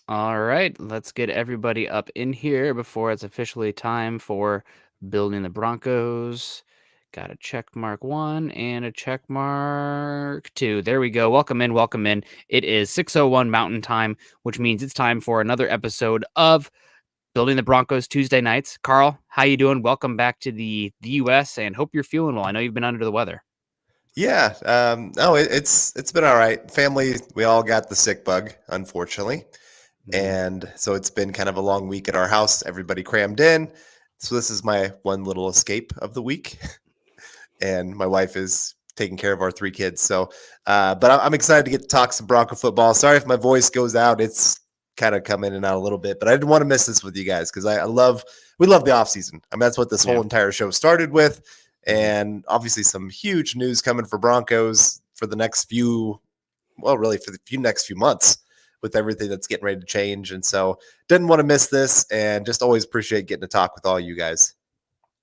All right, let's get everybody up in here before it's officially time for building the Broncos. Got a check mark 1 and a check mark 2. There we go. Welcome in, welcome in. It is 6:01 Mountain Time, which means it's time for another episode of Building the Broncos Tuesday nights. Carl, how you doing? Welcome back to the US and hope you're feeling well. I know you've been under the weather. Yeah, it's been all right. Family, we all got the sick bug, unfortunately, and so it's been kind of a long week at our house. Everybody crammed in, so this is my one little escape of the week, and my wife is taking care of our 3 kids. So, but I'm excited to get to talk some Bronco football. Sorry if my voice goes out; it's kind of come in and out a little bit, but I didn't want to miss this with you guys because we love the offseason. I mean, that's what this whole entire show started with. And obviously some huge news coming for Broncos for the next next few months with everything that's getting ready to change. And so didn't want to miss this and just always appreciate getting to talk with all you guys.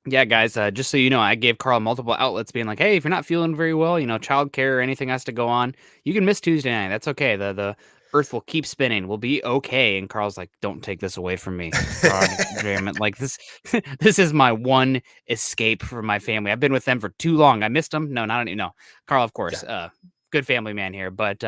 Yeah, guys, just so you know, I gave Carl multiple outlets being like, hey, if you're not feeling very well, childcare or anything has to go on, you can miss Tuesday night. That's okay. The earth will keep spinning. We'll be okay. And Carl's like, don't take this away from me. God damn it. Like this, this is my one escape from my family. I've been with them for too long. I missed them. No, not no. Carl, of course, good family man here, but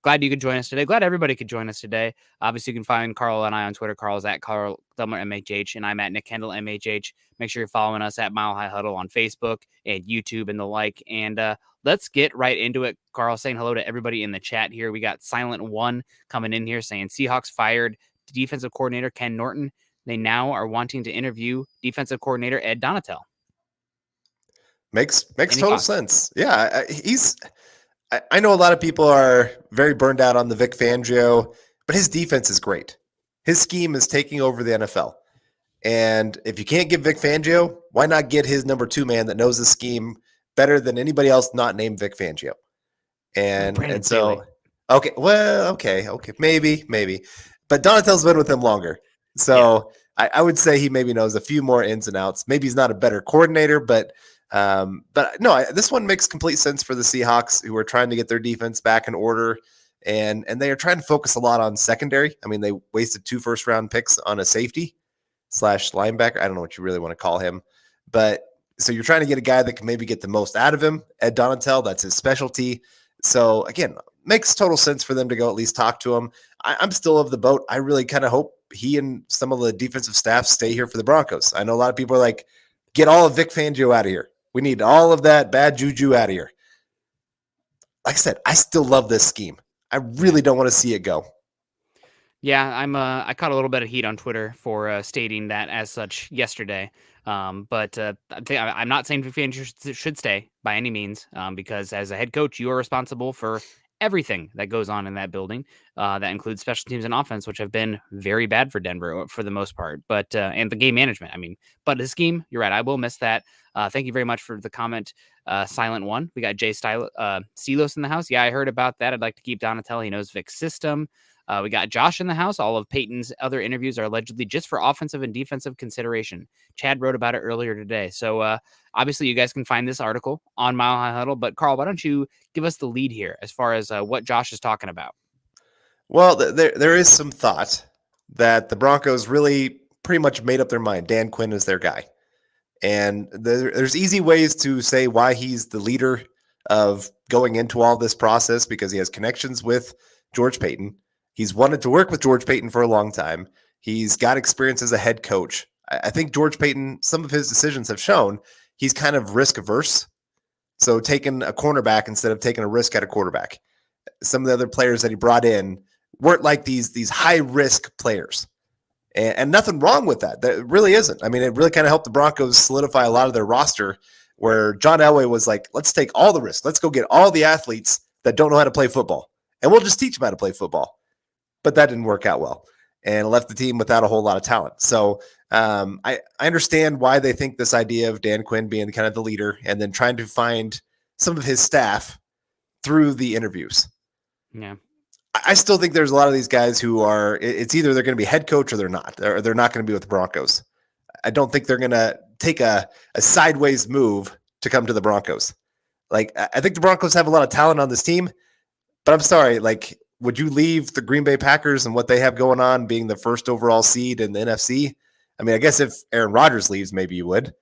glad you could join us today. Glad everybody could join us today. Obviously, you can find Carl and I on Twitter. Carl's at Carl Dumler MHH, and I'm at Nick Kendell MHH. Make sure you're following us at Mile High Huddle on Facebook and YouTube and the like. And let's get right into it. Carl, saying hello to everybody in the chat here. We got Silent One coming in here saying Seahawks fired defensive coordinator Ken Norton. They now are wanting to interview defensive coordinator Ed Donatel. Makes total sense. Yeah, I know a lot of people are very burned out on the Vic Fangio, but his defense is great. His scheme is taking over the NFL. And if you can't get Vic Fangio, why not get his number 2 man that knows the scheme better than anybody else not named Vic Fangio? And so, okay, maybe. But Donatel's been with him longer. So I would say he maybe knows a few more ins and outs. Maybe he's not a better coordinator, but no, this one makes complete sense for the Seahawks, who are trying to get their defense back in order, and they are trying to focus a lot on secondary. I mean, they wasted 2 first-round picks on a safety / linebacker. I don't know what you really want to call him, but so you're trying to get a guy that can maybe get the most out of him. Ed Donatel, that's his specialty. So again, makes total sense for them to go at least talk to him. I'm still of the boat. I really kind of hope he and some of the defensive staff stay here for the Broncos. I know a lot of people are like, get all of Vic Fangio out of here. We need all of that bad juju out of here. Like I said, I still love this scheme. I really don't want to see it go. Yeah, I caught a little bit of heat on Twitter for stating that as such yesterday. But I'm not saying Fangio should stay by any means, because as a head coach, you are responsible for everything that goes on in that building. That includes special teams and offense, which have been very bad for Denver for the most part. But and the game management, I mean, but the scheme, you're right. I will miss that. Thank you very much for the comment, Silent One. We got Jay Silos in the house. Yeah, I heard about that. I'd like to keep Donatel. He knows Vic's system. We got Josh in the house. All of Peyton's other interviews are allegedly just for offensive and defensive consideration. Chad wrote about it earlier today. So obviously you guys can find this article on Mile High Huddle. But Carl, why don't you give us the lead here as far as what Josh is talking about? Well, there is some thought that the Broncos really pretty much made up their mind. Dan Quinn is their guy. And there's easy ways to say why he's the leader of going into all this process, because he has connections with George Paton. He's wanted to work with George Paton for a long time. He's got experience as a head coach. I think George Paton, some of his decisions have shown he's kind of risk averse. So taking a cornerback instead of taking a risk at a quarterback. Some of the other players that he brought in weren't like these high risk players. And nothing wrong with that. That really isn't. I mean, it really kind of helped the Broncos solidify a lot of their roster, where John Elway was like, let's take all the risks. Let's go get all the athletes that don't know how to play football, and we'll just teach them how to play football. But that didn't work out well, and left the team without a whole lot of talent. So I understand why they think this idea of Dan Quinn being kind of the leader and then trying to find some of his staff through the interviews. Yeah. I still think there's a lot of these guys who are, it's either they're going to be head coach or they're not going to be with the Broncos. I don't think they're going to take a sideways move to come to the Broncos. Like, I think the Broncos have a lot of talent on this team, but I'm sorry, like, would you leave the Green Bay Packers and what they have going on being the first overall seed in the NFC? I mean, I guess if Aaron Rodgers leaves, maybe you would.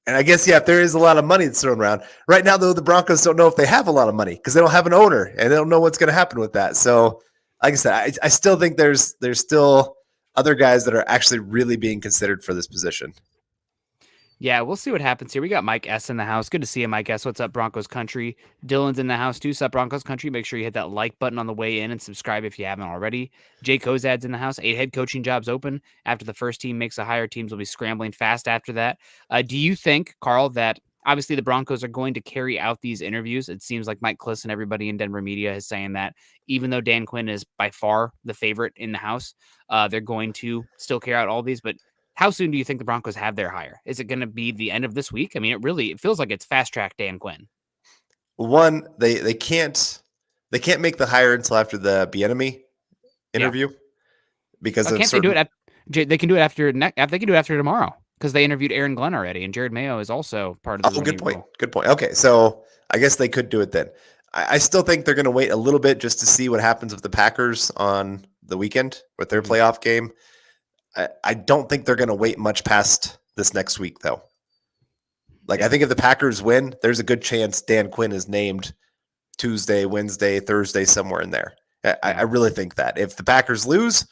And I guess, if there is a lot of money that's thrown around. Right now, though, the Broncos don't know if they have a lot of money because they don't have an owner and they don't know what's going to happen with that. So, like I said, I still think there's still other guys that are actually really being considered for this position. Yeah, we'll see what happens here. We got Mike S in the house. Good to see you, Mike S. What's up, Broncos country? Dylan's in the house too. Sup, Broncos country? Make sure you hit that like button on the way in and subscribe if you haven't already. Jay Kozad's in the house. 8 head coaching jobs open. After the first team makes a hire, teams will be scrambling fast after that. Do you think, Carl, that obviously the Broncos are going to carry out these interviews? It seems like Mike Kliss and everybody in Denver media is saying that even though Dan Quinn is by far the favorite in the house, they're going to still carry out all these. But how soon do you think the Broncos have their hire? Is it going to be the end of this week? I mean, it feels like it's fast track Dan Quinn. One, they can't make the hire until after the Bieniemy interview because can't they do it? They can do it after. They can do it after tomorrow because they interviewed Aaron Glenn already, and Jared Mayo is also part of the. Good point. Good point. Okay, so I guess they could do it then. I still think they're going to wait a little bit just to see what happens with the Packers on the weekend with their playoff game. I don't think they're going to wait much past this next week, though. Like, I think if the Packers win, there's a good chance Dan Quinn is named Tuesday, Wednesday, Thursday, somewhere in there. I really think that. If the Packers lose,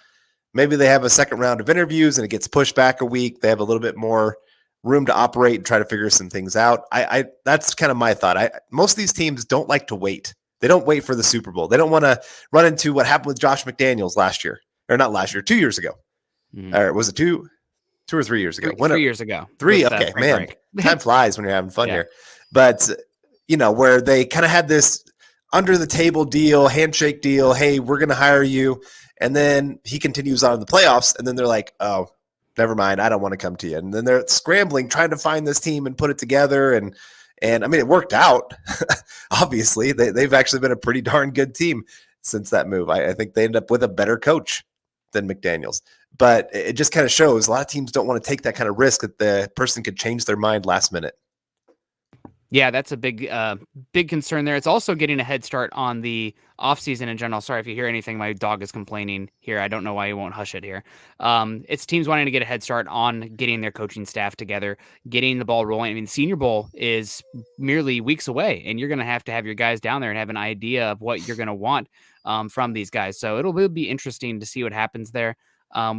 maybe they have a second round of interviews and it gets pushed back a week. They have a little bit more room to operate and try to figure some things out. That's kind of my thought. Most of these teams don't like to wait. They don't wait for the Super Bowl. They don't want to run into what happened with Josh McDaniels last year. Or not last year, 2 years ago. Or was it 2 or 3 years ago? 3 years ago. 3, okay, man. Time flies when you're having fun here. But, where they kind of had this under-the-table deal, handshake deal, hey, we're going to hire you. And then he continues on in the playoffs, and then they're like, oh, never mind, I don't want to come to you. And then they're scrambling, trying to find this team and put it together. And I mean, it worked out. Obviously, they've actually been a pretty darn good team since that move. I think they end up with a better coach than McDaniels. But it just kind of shows a lot of teams don't want to take that kind of risk that the person could change their mind last minute. Yeah, that's a big concern there. It's also getting a head start on the offseason in general. Sorry if you hear anything. My dog is complaining here. I don't know why he won't hush it here. It's teams wanting to get a head start on getting their coaching staff together, getting the ball rolling. I mean, Senior Bowl is merely weeks away, and you're going to have your guys down there and have an idea of what you're going to want from these guys. So it'll be interesting to see what happens there.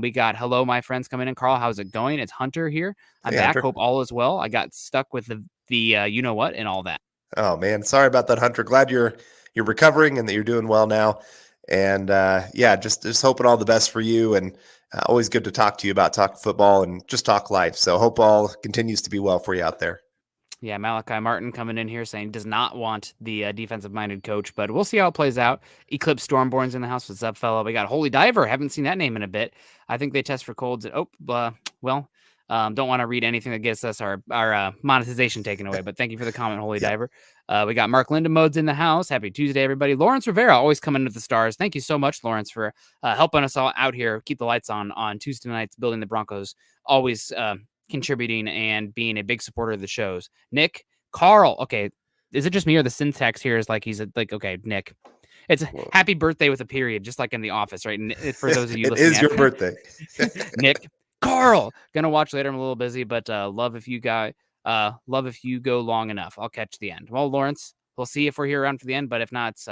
We got hello, my friends coming in. Carl, how's it going? It's Hunter here. I'm back. Hunter. Hope all is well. I got stuck with the you know what and all that. Oh man, sorry about that, Hunter. Glad you're recovering and that you're doing well now. And just hoping all the best for you. And always good to talk to you about talk football and just talk life. So hope all continues to be well for you out there. Yeah, Malachi Martin coming in here saying does not want the defensive-minded coach, but we'll see how it plays out. Eclipse Stormborn's in the house. What's up, fella? We got Holy Diver. Haven't seen that name in a bit. I think they test for colds. Don't want to read anything that gets us our monetization taken away, but thank you for the comment, Holy Diver. We got Mark Lindemodes in the house. Happy Tuesday, everybody. Lawrence Rivera always coming into the stars. Thank you so much, Lawrence, for helping us all out here. Keep the lights on Tuesday nights, building the Broncos. Always contributing and being a big supporter of the shows. Nick, Carl. Okay, is it just me or the syntax here is like okay, Nick. It's happy birthday with a period, just like in The Office, right? And for those of you listening, it is your birthday. Nick, Carl, gonna watch later. I'm a little busy, but love if you go long enough. I'll catch the end. Well, Lawrence, we'll see if we're here around for the end, but if not,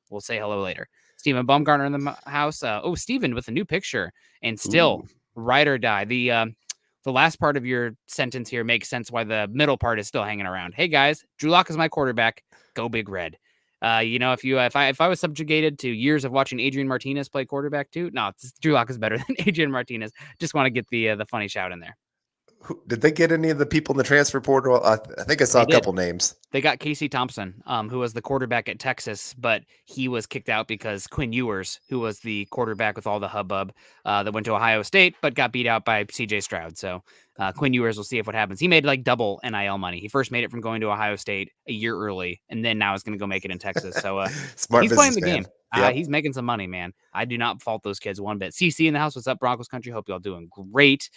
we'll say hello later. Stephen Baumgartner in the house. Stephen with a new picture and still ride or die. The last part of your sentence here makes sense why the middle part is still hanging around. Hey guys, Drew Lock is my quarterback. Go Big Red. If I was subjugated to years of watching Adrian Martinez play quarterback too, no, Drew Lock is better than Adrian Martinez. Just want to get the funny shout in there. Did they get any of the people in the transfer portal? I think I saw a couple names. They got Casey Thompson, who was the quarterback at Texas, but he was kicked out because Quinn Ewers, who was the quarterback with all the hubbub, that went to Ohio State, but got beat out by C.J. Stroud. So Quinn Ewers, will see if what happens. He made like double NIL money. He first made it from going to Ohio State a year early, and then now is going to go make it in Texas. So smart he's playing the man. game. He's making some money, man. I do not fault those kids one bit. CC in the house. What's up, Broncos country? Hope y'all doing great.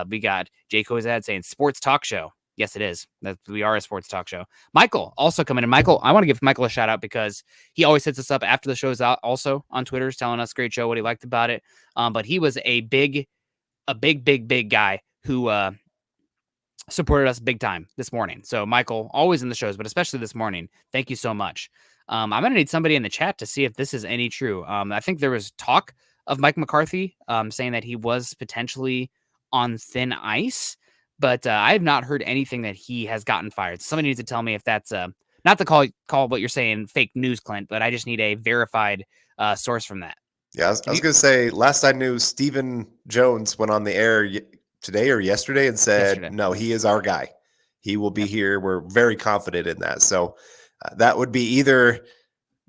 We got Jay Kozad saying sports talk show. Yes, it is. We are a sports talk show. Michael also coming in. Michael, I want to give Michael a shout out because he always hits us up after the show's out also on Twitter, telling us great show, what he liked about it. But he was a big guy who supported us big time this morning. So Michael, always in the shows, but especially this morning, thank you so much. I'm going to need somebody in the chat to see if this is any true. I think there was talk of Mike McCarthy saying that he was potentially on thin ice, but I have not heard anything that he has gotten fired. Somebody needs to tell me if that's not to call what you're saying fake news, Clint, but I just need a verified source from that. Yeah, I was going to say, last I knew, Stephen Jones went on the air today or yesterday and said, no, he is our guy. He will be here. We're very confident in that. So that would be either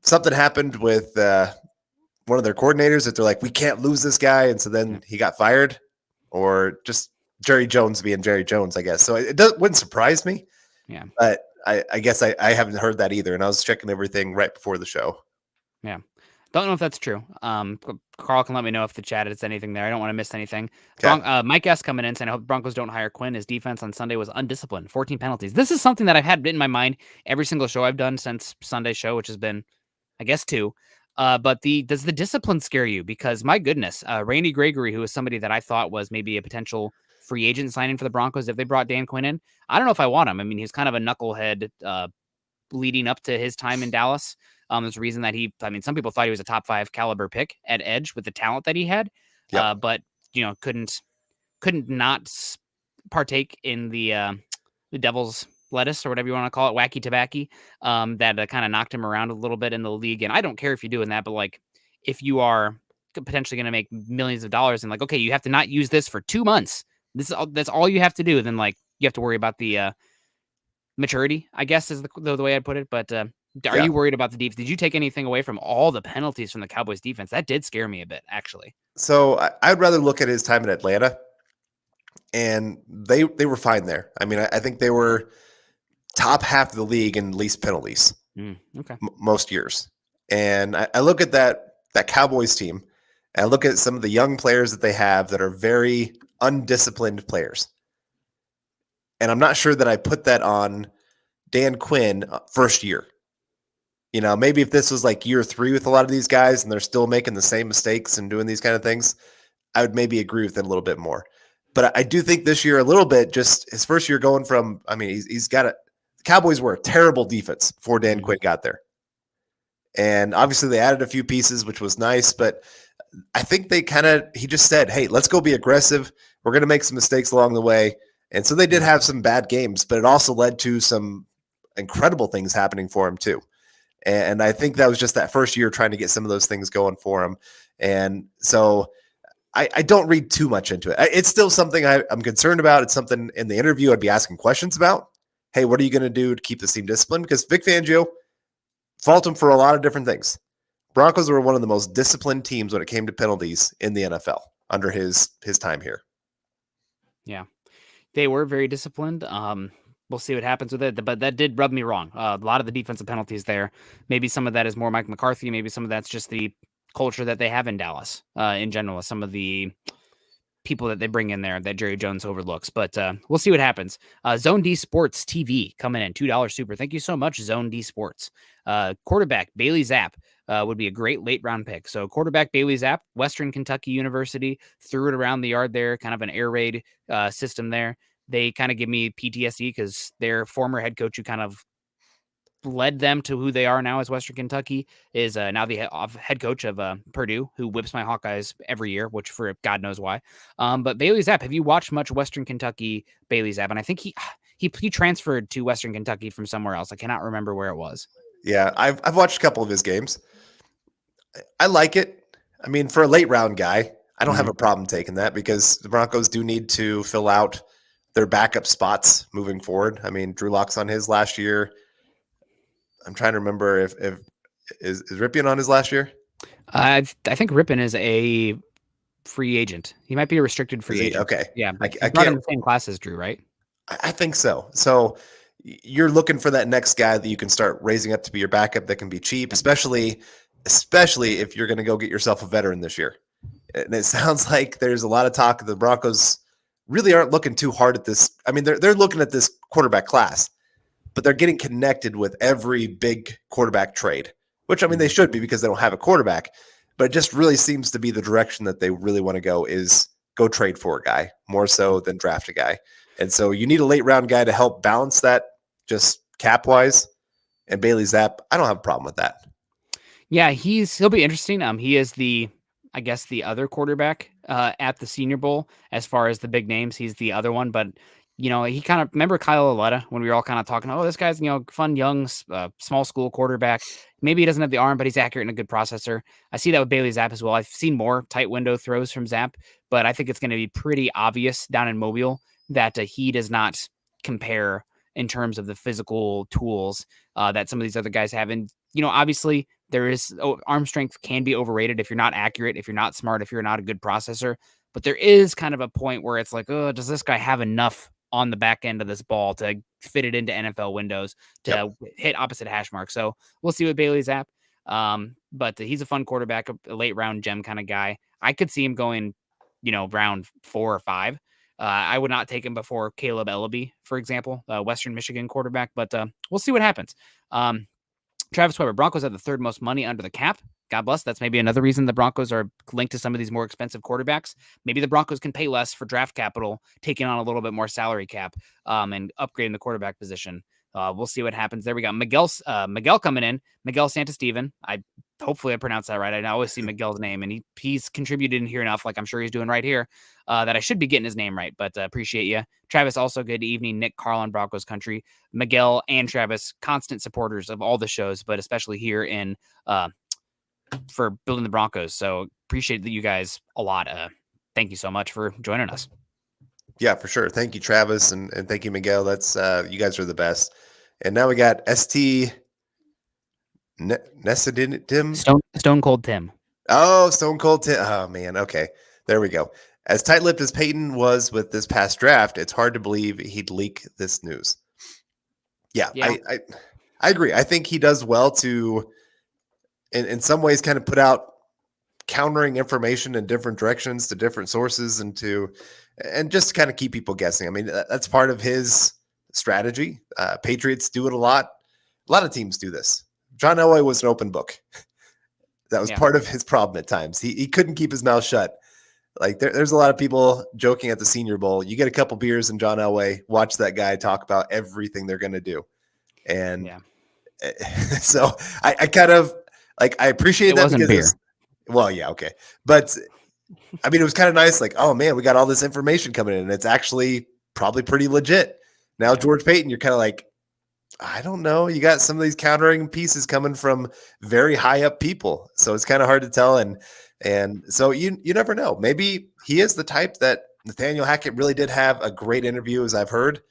something happened with one of their coordinators that they're like, we can't lose this guy. And so then he got fired, or just Jerry Jones being Jerry Jones, I guess. So it wouldn't surprise me. Yeah. But I guess I haven't heard that either. And I was checking everything right before the show. Yeah. Don't know if that's true. Carl can let me know if the chat is anything there. I don't want to miss anything. Okay. Mike S. coming in saying, I hope the Broncos don't hire Quinn. His defense on Sunday was undisciplined. 14 penalties. This is something that I've had in my mind every single show I've done since Sunday's show, which has been, I guess, 2. But does the discipline scare you? Because my goodness, Randy Gregory, who is somebody that I thought was maybe a potential free agent signing for the Broncos if they brought Dan Quinn in, I don't know if I want him. I mean, he's kind of a knucklehead leading up to his time in Dallas. There's a reason that some people thought he was a top 5 caliber pick at edge with the talent that he had, but couldn't not partake in the devil's lettuce or whatever you want to call it, wacky tobacco, that kind of knocked him around a little bit in the league. And I don't care if you're doing that, but like, if you are potentially going to make millions of dollars and like, okay, you have to not use this for 2 months. That's all you have to do. Then like, you have to worry about the maturity, I guess is the way I'd put it. But are you worried about the defense? Did you take anything away from all the penalties from the Cowboys defense? That did scare me a bit, actually. So I'd rather look at his time in Atlanta, and they were fine there. I mean, I think they were top half of the league in least penalties most years. And I look at that Cowboys team, and I look at some of the young players that they have that are very undisciplined players. And I'm not sure that I put that on Dan Quinn first year. Maybe if this was like year 3 with a lot of these guys and they're still making the same mistakes and doing these kind of things, I would maybe agree with it a little bit more. But I do think this year a little bit, just his first year going from, I mean, he's got the Cowboys were a terrible defense before Dan Quinn got there. And obviously they added a few pieces, which was nice, but I think he just said, hey, let's go be aggressive. We're going to make some mistakes along the way. And so they did have some bad games, but it also led to some incredible things happening for him too. And I think that was just that first year trying to get some of those things going for him. And so I don't read too much into it. It's still something I'm concerned about. It's something in the interview I'd be asking questions about. Hey, what are you going to do to keep the team disciplined? Because Vic Fangio, fault him for a lot of different things. Broncos were one of the most disciplined teams when it came to penalties in the NFL under his time here. Yeah, they were very disciplined. We'll see what happens with it, but that did rub me wrong. A lot of the defensive penalties there, maybe some of that is more Mike McCarthy. Maybe some of that's just the culture that they have in Dallas in general, some of the people that they bring in there that Jerry Jones overlooks. But we'll see what happens. Zone D Sports TV coming in, $2 super. Thank you so much, Zone D Sports. Quarterback Bailey Zapp would be a great late round pick. So quarterback Bailey Zapp, Western Kentucky University, threw it around the yard there, kind of an air raid system there. They kind of give me PTSD because their former head coach, who kind of led them to who they are now as Western Kentucky, is now the head coach of Purdue, who whips my Hawkeyes every year, which for God knows why. But Bailey Zapp, have you watched much Western Kentucky Bailey Zapp? And I think he transferred to Western Kentucky from somewhere else. I cannot remember where it was. Yeah, I've watched a couple of his games. I like it. I mean, for a late round guy, I don't have a problem taking that because the Broncos do need to fill out their backup spots moving forward. I mean, Drew Lock's on his last year. I'm trying to remember if is Ripien on his last year? I think Ripien is a free agent. He might be a restricted free agent. Okay. Yeah. I brought him in the same class as Drew, right? I think so. So you're looking for that next guy that you can start raising up to be your backup that can be cheap, especially if you're going to go get yourself a veteran this year. And it sounds like there's a lot of talk of the Broncos really aren't looking too hard at this. I mean, they're looking at this quarterback class, but they're getting connected with every big quarterback trade, which, I mean, they should be because they don't have a quarterback, but it just really seems to be the direction that they really want to go is go trade for a guy more so than draft a guy. And so you need a late round guy to help balance that just cap wise. And Bailey Zapp, I don't have a problem with that. Yeah, he'll be interesting. He is the other quarterback at the Senior Bowl as far as the big names. He's the other one, but he kind of remember Kyle Aletta when we were all kind of talking. Oh, this guy's fun, young, small school quarterback. Maybe he doesn't have the arm, but he's accurate and a good processor. I see that with Bailey Zapp as well. I've seen more tight window throws from Zapp, but I think it's going to be pretty obvious down in Mobile that he does not compare in terms of the physical tools that some of these other guys have. And obviously there is arm strength can be overrated if you're not accurate, if you're not smart, if you're not a good processor. But there is kind of a point where it's like, oh, does this guy have enough on the back end of this ball to fit it into NFL windows to hit opposite hash marks? So we'll see with Bailey Zapp. But he's a fun quarterback, a late round gem kind of guy. I could see him going, round 4 or 5. I would not take him before Caleb Ellaby, for example, Western Michigan quarterback, but we'll see what happens. Travis Weber, Broncos have the third most money under the cap. God bless. That's maybe another reason the Broncos are linked to some of these more expensive quarterbacks. Maybe the Broncos can pay less for draft capital, taking on a little bit more salary cap, and upgrading the quarterback position. We'll see what happens there. We got Miguel coming in, Miguel Santasteven. Hopefully I pronounced that right. I always see Miguel's name, and he's contributed in here enough, like I'm sure he's doing right here, that I should be getting his name right, but appreciate you. Travis, also good evening. Nick, Carl on Broncos country. Miguel and Travis, constant supporters of all the shows, but especially here in for building the Broncos. So appreciate that you guys a lot. Thank you so much for joining us. Yeah, for sure. Thank you, Travis, and thank you, Miguel. That's you guys are the best. And now we got ST Tim. Stone Cold Tim. Oh, Stone Cold Tim. Oh man. Okay, there we go. As tight-lipped as Paton was with this past draft, it's hard to believe he'd leak this news. Yeah. I agree. I think he does well to, in some ways, kind of put out countering information in different directions to different sources and just to kind of keep people guessing. I mean, that's part of his strategy. Patriots do it a lot. A lot of teams do this. John Elway was an open book. That was part of his problem at times. He couldn't keep his mouth shut. Like there's a lot of people joking at the Senior Bowl. You get a couple beers and John Elway, watch that guy talk about everything they're going to do. And so I kind of like, I appreciate that because beer. Well, yeah. Okay. But I mean, it was kind of nice. Like, oh man, we got all this information coming in and it's actually probably pretty legit. Now, George Paton, you're kind of like, I don't know. You got some of these countering pieces coming from very high up people. So it's kind of hard to tell. And so you never know. Maybe he is the type that Nathaniel Hackett really did have a great interview, as I've heard.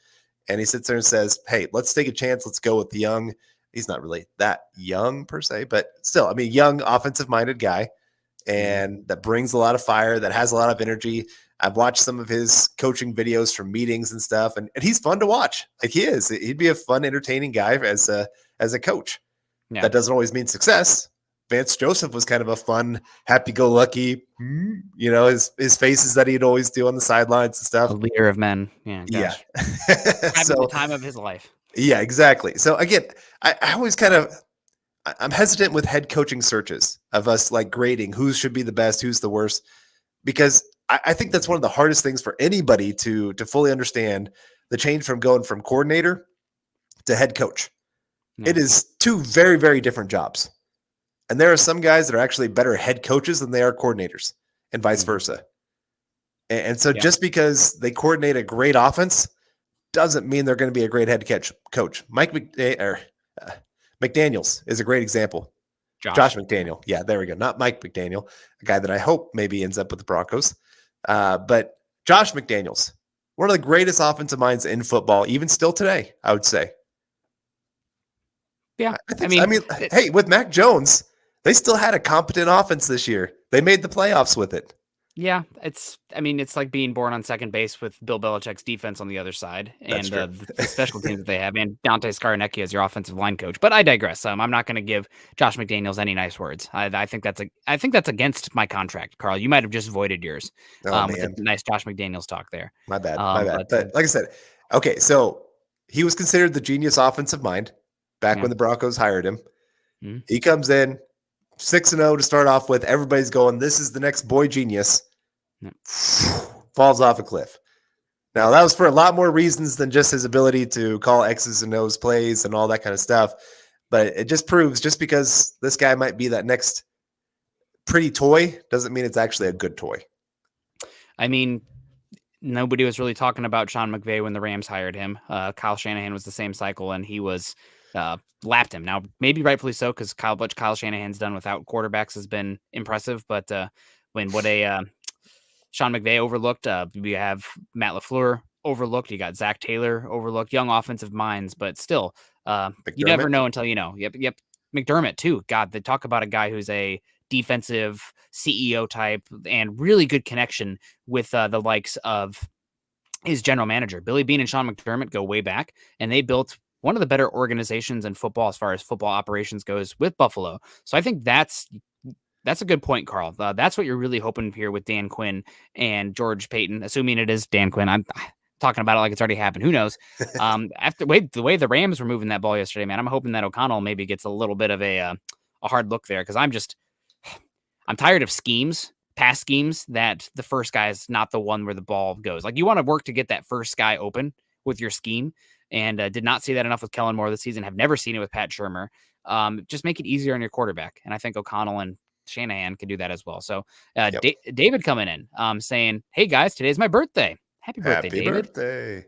And he sits there and says, hey, let's take a chance. Let's go with the young. He's not really that young per se, but still, I mean, young offensive minded guy. And that brings a lot of fire, that has a lot of energy. I've watched some of his coaching videos from meetings and stuff, and he's fun to watch. Like he is. He'd be a fun, entertaining guy as a coach. Yeah. That doesn't always mean success. Vance Joseph was kind of a fun, happy-go-lucky, his faces that he'd always do on the sidelines and stuff. A leader of men. Yeah. Gosh. So the time of his life. Yeah, exactly. So again, I always I'm hesitant with head coaching searches of us like grading who should be the best, who's the worst, because I think that's one of the hardest things for anybody to fully understand, the change from going from coordinator to head coach. Yeah. It is two very, very different jobs. And there are some guys that are actually better head coaches than they are coordinators and vice versa. And so just because they coordinate a great offense doesn't mean they're going to be a great head coach. McDaniels is a great example. Josh McDaniel. Yeah, there we go. Not Mike McDaniel, a guy that I hope maybe ends up with the Broncos. But Josh McDaniels, one of the greatest offensive minds in football, even still today, I would say. Yeah. I mean, hey, with Mac Jones, they still had a competent offense this year. They made the playoffs with it. Yeah, it's like being born on second base with Bill Belichick's defense on the other side That's and true. the special teams that they have, and Dante Scarnecchia as your offensive line coach. But I digress. I'm not going to give Josh McDaniels any nice words. I think that's against my contract, Carl. You might have just voided yours Oh with the man, nice Josh McDaniels talk there. my bad, my bad. But But like I said, okay, so he was considered the genius offensive mind back yeah. when the Broncos hired him. Mhm. He comes in 6-0 to start off with. Everybody's going, this is the next boy genius. Yep. Falls off a cliff. Now, that was for a lot more reasons than just his ability to call X's and O's plays and all that kind of stuff. But it just proves just because this guy might be that next pretty toy doesn't mean it's actually a good toy. I mean, nobody was really talking about Sean McVay when the Rams hired him. Kyle Shanahan was the same cycle, and he was lapped him. Now, maybe rightfully so, because what Kyle Shanahan's done without quarterbacks has been impressive. But when Sean McVay overlooked, we have Matt LaFleur overlooked. You got Zach Taylor overlooked. Young offensive minds, but still, you never know until you know. Yep. McDermott too. God, they talk about a guy who's a defensive CEO type and really good connection with the likes of his general manager. Billy Beane and Sean McDermott go way back, and they built one of the better organizations in football as far as football operations goes with Buffalo. So I think that's a good point, Carl. That's what you're really hoping here with Dan Quinn and George Paton, assuming it is Dan Quinn. I'm talking about it like it's already happened. Who knows? After the way the Rams were moving that ball yesterday, man, I'm hoping that O'Connell maybe gets a little bit of a hard look there, because I'm tired of past schemes that the first guy is not the one where the ball goes. Like, you want to work to get that first guy open with your scheme, and did not see that enough with Kellen Moore this season. Have never seen it with Pat Shurmur. Just make it easier on your quarterback, and I think O'Connell and Shanahan can do that as well. So Yep. David coming in saying, hey guys, today's my birthday. Happy birthday, Happy David. birthday.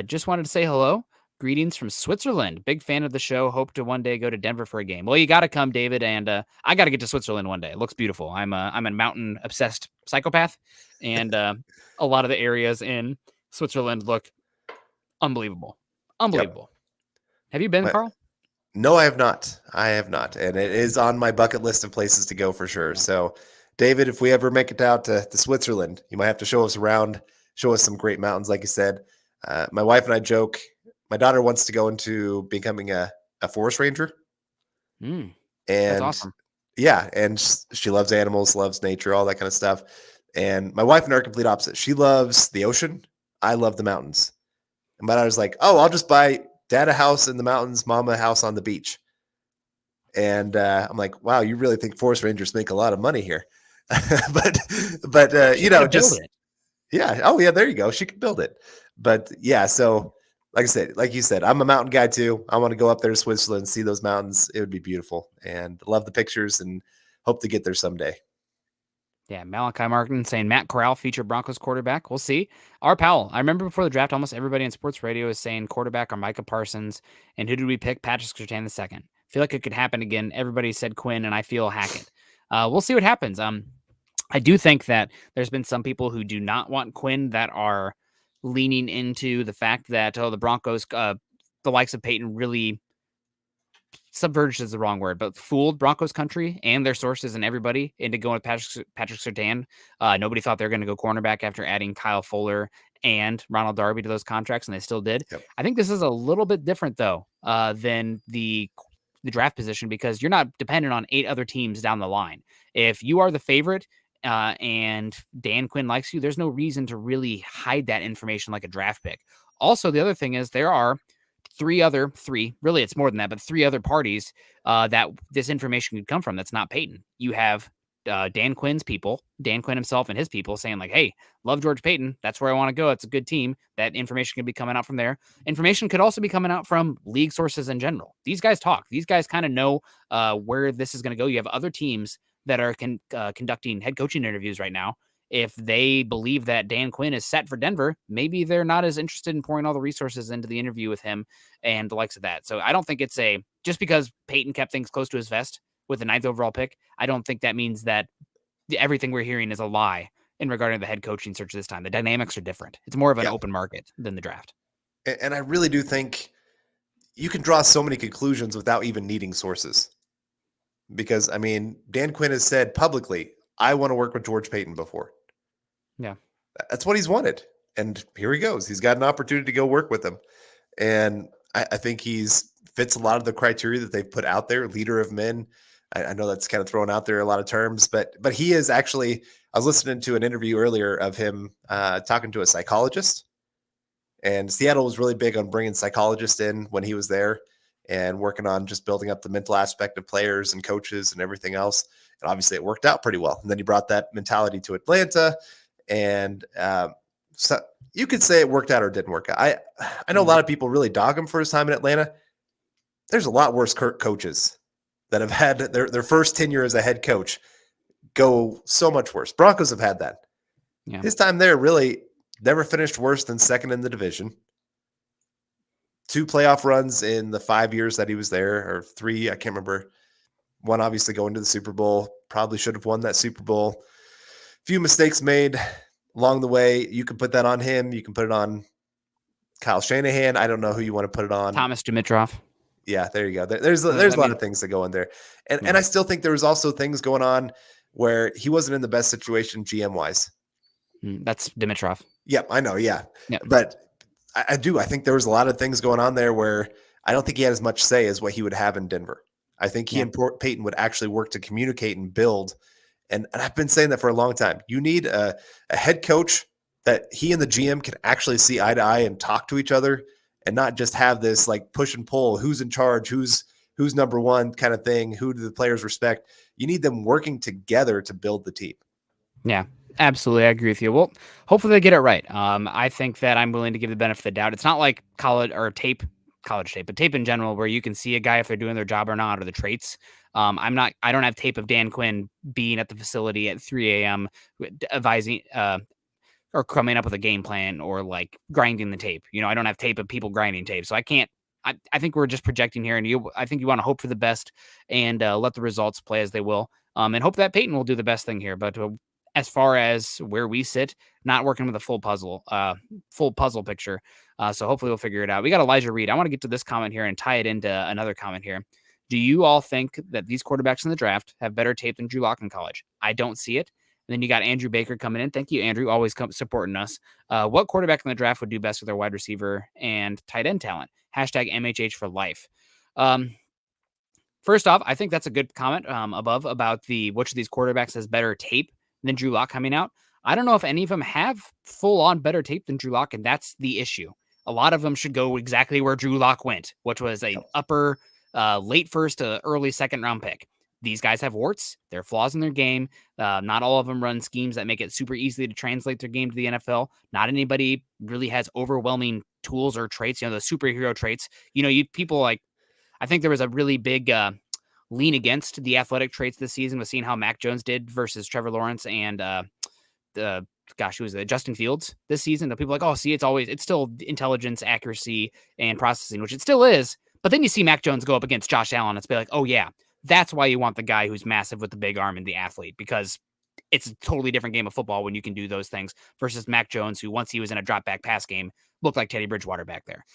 Just wanted to say hello. Greetings from Switzerland. Big fan of the show. Hope to one day go to Denver for a game. Well, you got to come, David, and I got to get to Switzerland one day. It looks beautiful. I'm a mountain obsessed psychopath, and a lot of the areas in Switzerland look unbelievable. Unbelievable. Yep. Have you been, Carl? No, I have not. And it is on my bucket list of places to go for sure. So, David, if we ever make it out to Switzerland, you might have to show us around, show us some great mountains, like you said. My wife and I joke, my daughter wants to go into becoming a forest ranger. And that's awesome. Yeah, and she loves animals, loves nature, all that kind of stuff. And my wife and I are complete opposite. She loves the ocean. I love the mountains. And my daughter's like, oh, I'll just buy Dad a house in the mountains, Mom a house on the beach. And I'm like, wow, you really think forest rangers make a lot of money here? but you know, just yeah. Oh yeah, there you go. She could build it. But yeah, so like you said, I'm a mountain guy too. I want to go up there to Switzerland and see those mountains. It would be beautiful, and love the pictures and hope to get there someday. Yeah, Malachi Martin saying Matt Corral, future Broncos quarterback. We'll see. R. Powell, I remember before the draft, almost everybody in sports radio is saying quarterback or Micah Parsons. And who did we pick? Patrick Surtain II. Feel like it could happen again. Everybody said Quinn, and I feel Hackett. We'll see what happens. I do think that there's been some people who do not want Quinn that are leaning into the fact that, the Broncos, the likes of Peyton really subverged is the wrong word, but fooled Broncos country and their sources and everybody into going with Patrick Surtain. Nobody thought they were going to go cornerback after adding Kyle Fuller and Ronald Darby to those contracts, and they still did. Yep. I think this is a little bit different, though, than the draft position, because you're not dependent on 8 other teams down the line. If you are the favorite and Dan Quinn likes you, there's no reason to really hide that information like a draft pick. Also, the other thing is there are three, really it's more than that, but 3 other parties that this information could come from that's not Peyton. You have Dan Quinn's people, Dan Quinn himself and his people saying like, hey, love George Paton. That's where I want to go. It's a good team. That information could be coming out from there. Information could also be coming out from league sources in general. These guys talk. These guys kind of know where this is going to go. You have other teams that are conducting head coaching interviews right now. If they believe that Dan Quinn is set for Denver, maybe they're not as interested in pouring all the resources into the interview with him and the likes of that. So I don't think it's just because Peyton kept things close to his vest with the 9th overall pick, I don't think that means that everything we're hearing is a lie in regarding the head coaching search this time. The dynamics are different. It's more of an open market than the draft. And I really do think you can draw so many conclusions without even needing sources. Because, I mean, Dan Quinn has said publicly, I want to work with George Paton before. Yeah. That's what he's wanted. And here he goes. He's got an opportunity to go work with them. And I think he's fits a lot of the criteria that they've put out there. Leader of men. I know that's kind of thrown out there a lot of terms, but he is actually. I was listening to an interview earlier of him talking to a psychologist, and Seattle was really big on bringing psychologists in when he was there and working on just building up the mental aspect of players and coaches and everything else. And obviously, it worked out pretty well. And then he brought that mentality to Atlanta, and so you could say it worked out or didn't work out. I know a lot of people really dog him for his time in Atlanta. There's a lot worse coaches that have had their first tenure as a head coach go so much worse. Broncos have had that. Yeah. His time there really never finished worse than second in the division. 2 playoff runs in the 5 years that he was there, or 3, I can't remember. One obviously going to the Super Bowl. Probably should have won that Super Bowl. Few mistakes made along the way. You can put that on him. You can put it on Kyle Shanahan. I don't know who you want to put it on. Thomas Dimitroff. Yeah, there you go. There's a lot of things that go in there. And I still think there was also things going on where he wasn't in the best situation GM-wise. That's Dimitroff. Yep, I know, yeah. But I think there was a lot of things going on there where I don't think he had as much say as what he would have in Denver. I think he and Peyton would actually work to communicate and build. And I've been saying that for a long time. You need a head coach that he and the GM can actually see eye to eye and talk to each other, and not just have this like push and pull, who's in charge, who's number one kind of thing, who do the players respect. You need them working together to build the team. Yeah, absolutely. I agree with you. Well, hopefully they get it right. I think that I'm willing to give the benefit of the doubt. It's not like college tape, but tape in general, where you can see a guy if they're doing their job or not, or the traits. I don't have tape of Dan Quinn being at the facility at 3 a.m. advising, or coming up with a game plan, or like grinding the tape. I don't have tape of people grinding tape. So I can't, I think we're just projecting here, and I think you want to hope for the best and let the results play as they will. And hope that Peyton will do the best thing here. But as far as where we sit, not working with a full puzzle picture. So hopefully we'll figure it out. We got Elijah Reed. I want to get to this comment here and tie it into another comment here. Do you all think that these quarterbacks in the draft have better tape than Drew Lock in college? I don't see it. And then you got Andrew Baker coming in. Thank you, Andrew. Always supporting us. What quarterback in the draft would do best with their wide receiver and tight end talent? Hashtag MHH for life. First off, I think that's a good comment above about which of these quarterbacks has better tape than Drew Lock coming out. I don't know if any of them have full-on better tape than Drew Lock, and that's the issue. A lot of them should go exactly where Drew Lock went, which was a upper late first to early second round pick. These guys have warts. There are flaws in their game. Not all of them run schemes that make it super easy to translate their game to the NFL. Not anybody really has overwhelming tools or traits, the superhero traits. People like, I think there was a really big lean against the athletic traits this season with seeing how Mac Jones did versus Trevor Lawrence and who was it? Justin Fields this season. That people are like, oh, see, it's still intelligence, accuracy, and processing, which it still is. But then you see Mac Jones go up against Josh Allen. It's be like, oh yeah, that's why you want the guy who's massive with the big arm and the athlete, because it's a totally different game of football when you can do those things versus Mac Jones, who once he was in a drop back pass game looked like Teddy Bridgewater back there.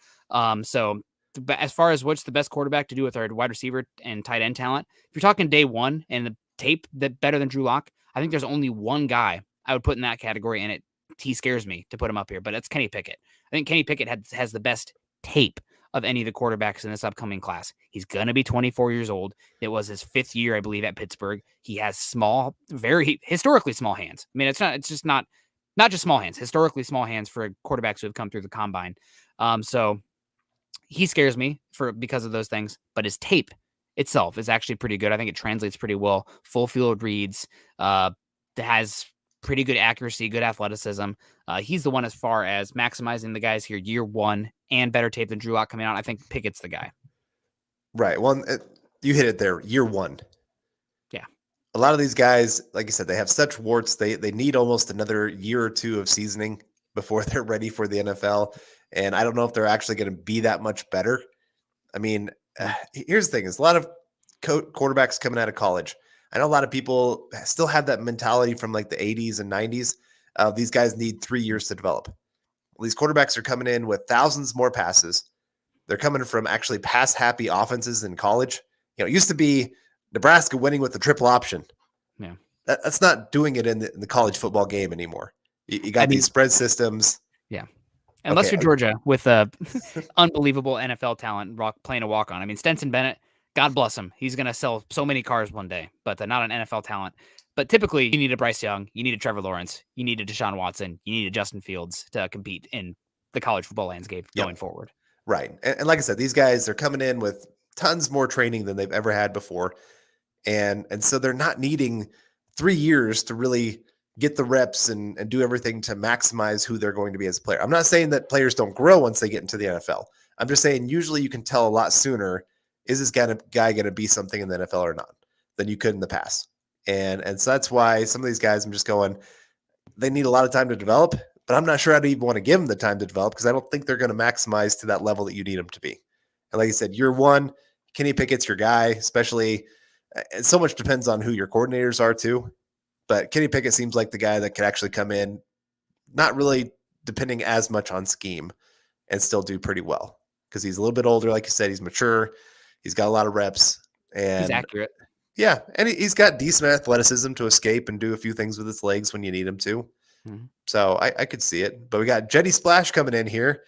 So as far as what's the best quarterback to do with our wide receiver and tight end talent, if you're talking day one and the tape that better than Drew Lock, I think there's only one guy I would put in that category, and he scares me to put him up here, but it's Kenny Pickett. I think Kenny Pickett has the best tape of any of the quarterbacks in this upcoming class. He's going to be 24 years old. It was his 5th year, I believe, at Pittsburgh. He has very historically small hands. I mean, it's just not just small hands, historically small hands for quarterbacks who have come through the combine. So he scares me because of those things, but his tape itself is actually pretty good. I think it translates pretty well. Full field reads, has pretty good accuracy, good athleticism. He's the one as far as maximizing the guys here year one and better tape than Drew Lock coming out. I think Pickett's the guy. Right. Well, you hit it there. Year one. Yeah. A lot of these guys, like I said, they have such warts. They need almost another year or two of seasoning before they're ready for the NFL. And I don't know if they're actually going to be that much better. I mean, here's the thing: is a lot of quarterbacks coming out of college. I know a lot of people still have that mentality from like the 80s and 90s. These guys need 3 years to develop. Well, these quarterbacks are coming in with thousands more passes. They're coming from actually pass-happy offenses in college. It used to be Nebraska winning with the triple option. Yeah, that's not doing it in the college football game anymore. You got these spread systems. Yeah. Unless you're Georgia with a unbelievable NFL talent playing a walk-on. I mean, Stetson Bennett, God bless him. He's going to sell so many cars one day, but not an NFL talent. But typically, you need a Bryce Young, you need a Trevor Lawrence, you need a Deshaun Watson, you need a Justin Fields to compete in the college football landscape going forward. Right. And like I said, these guys, they're coming in with tons more training than they've ever had before. And so they're not needing 3 years to really get the reps and do everything to maximize who they're going to be as a player. I'm not saying that players don't grow once they get into the NFL. I'm just saying usually you can tell a lot sooner, is this guy going to be something in the NFL or not, than you could in the past. And so that's why some of these guys, I'm just going, they need a lot of time to develop, but I'm not sure I'd even want to give them the time to develop because I don't think they're going to maximize to that level that you need them to be. And like I said, year one, Kenny Pickett's your guy, especially, and so much depends on who your coordinators are too. But Kenny Pickett seems like the guy that could actually come in, not really depending as much on scheme, and still do pretty well because he's a little bit older. Like you said, he's mature. He's got a lot of reps. And he's accurate. Yeah, and he's got decent athleticism to escape and do a few things with his legs when you need him to. Mm-hmm. So I could see it. But we got Jetty Splash coming in here.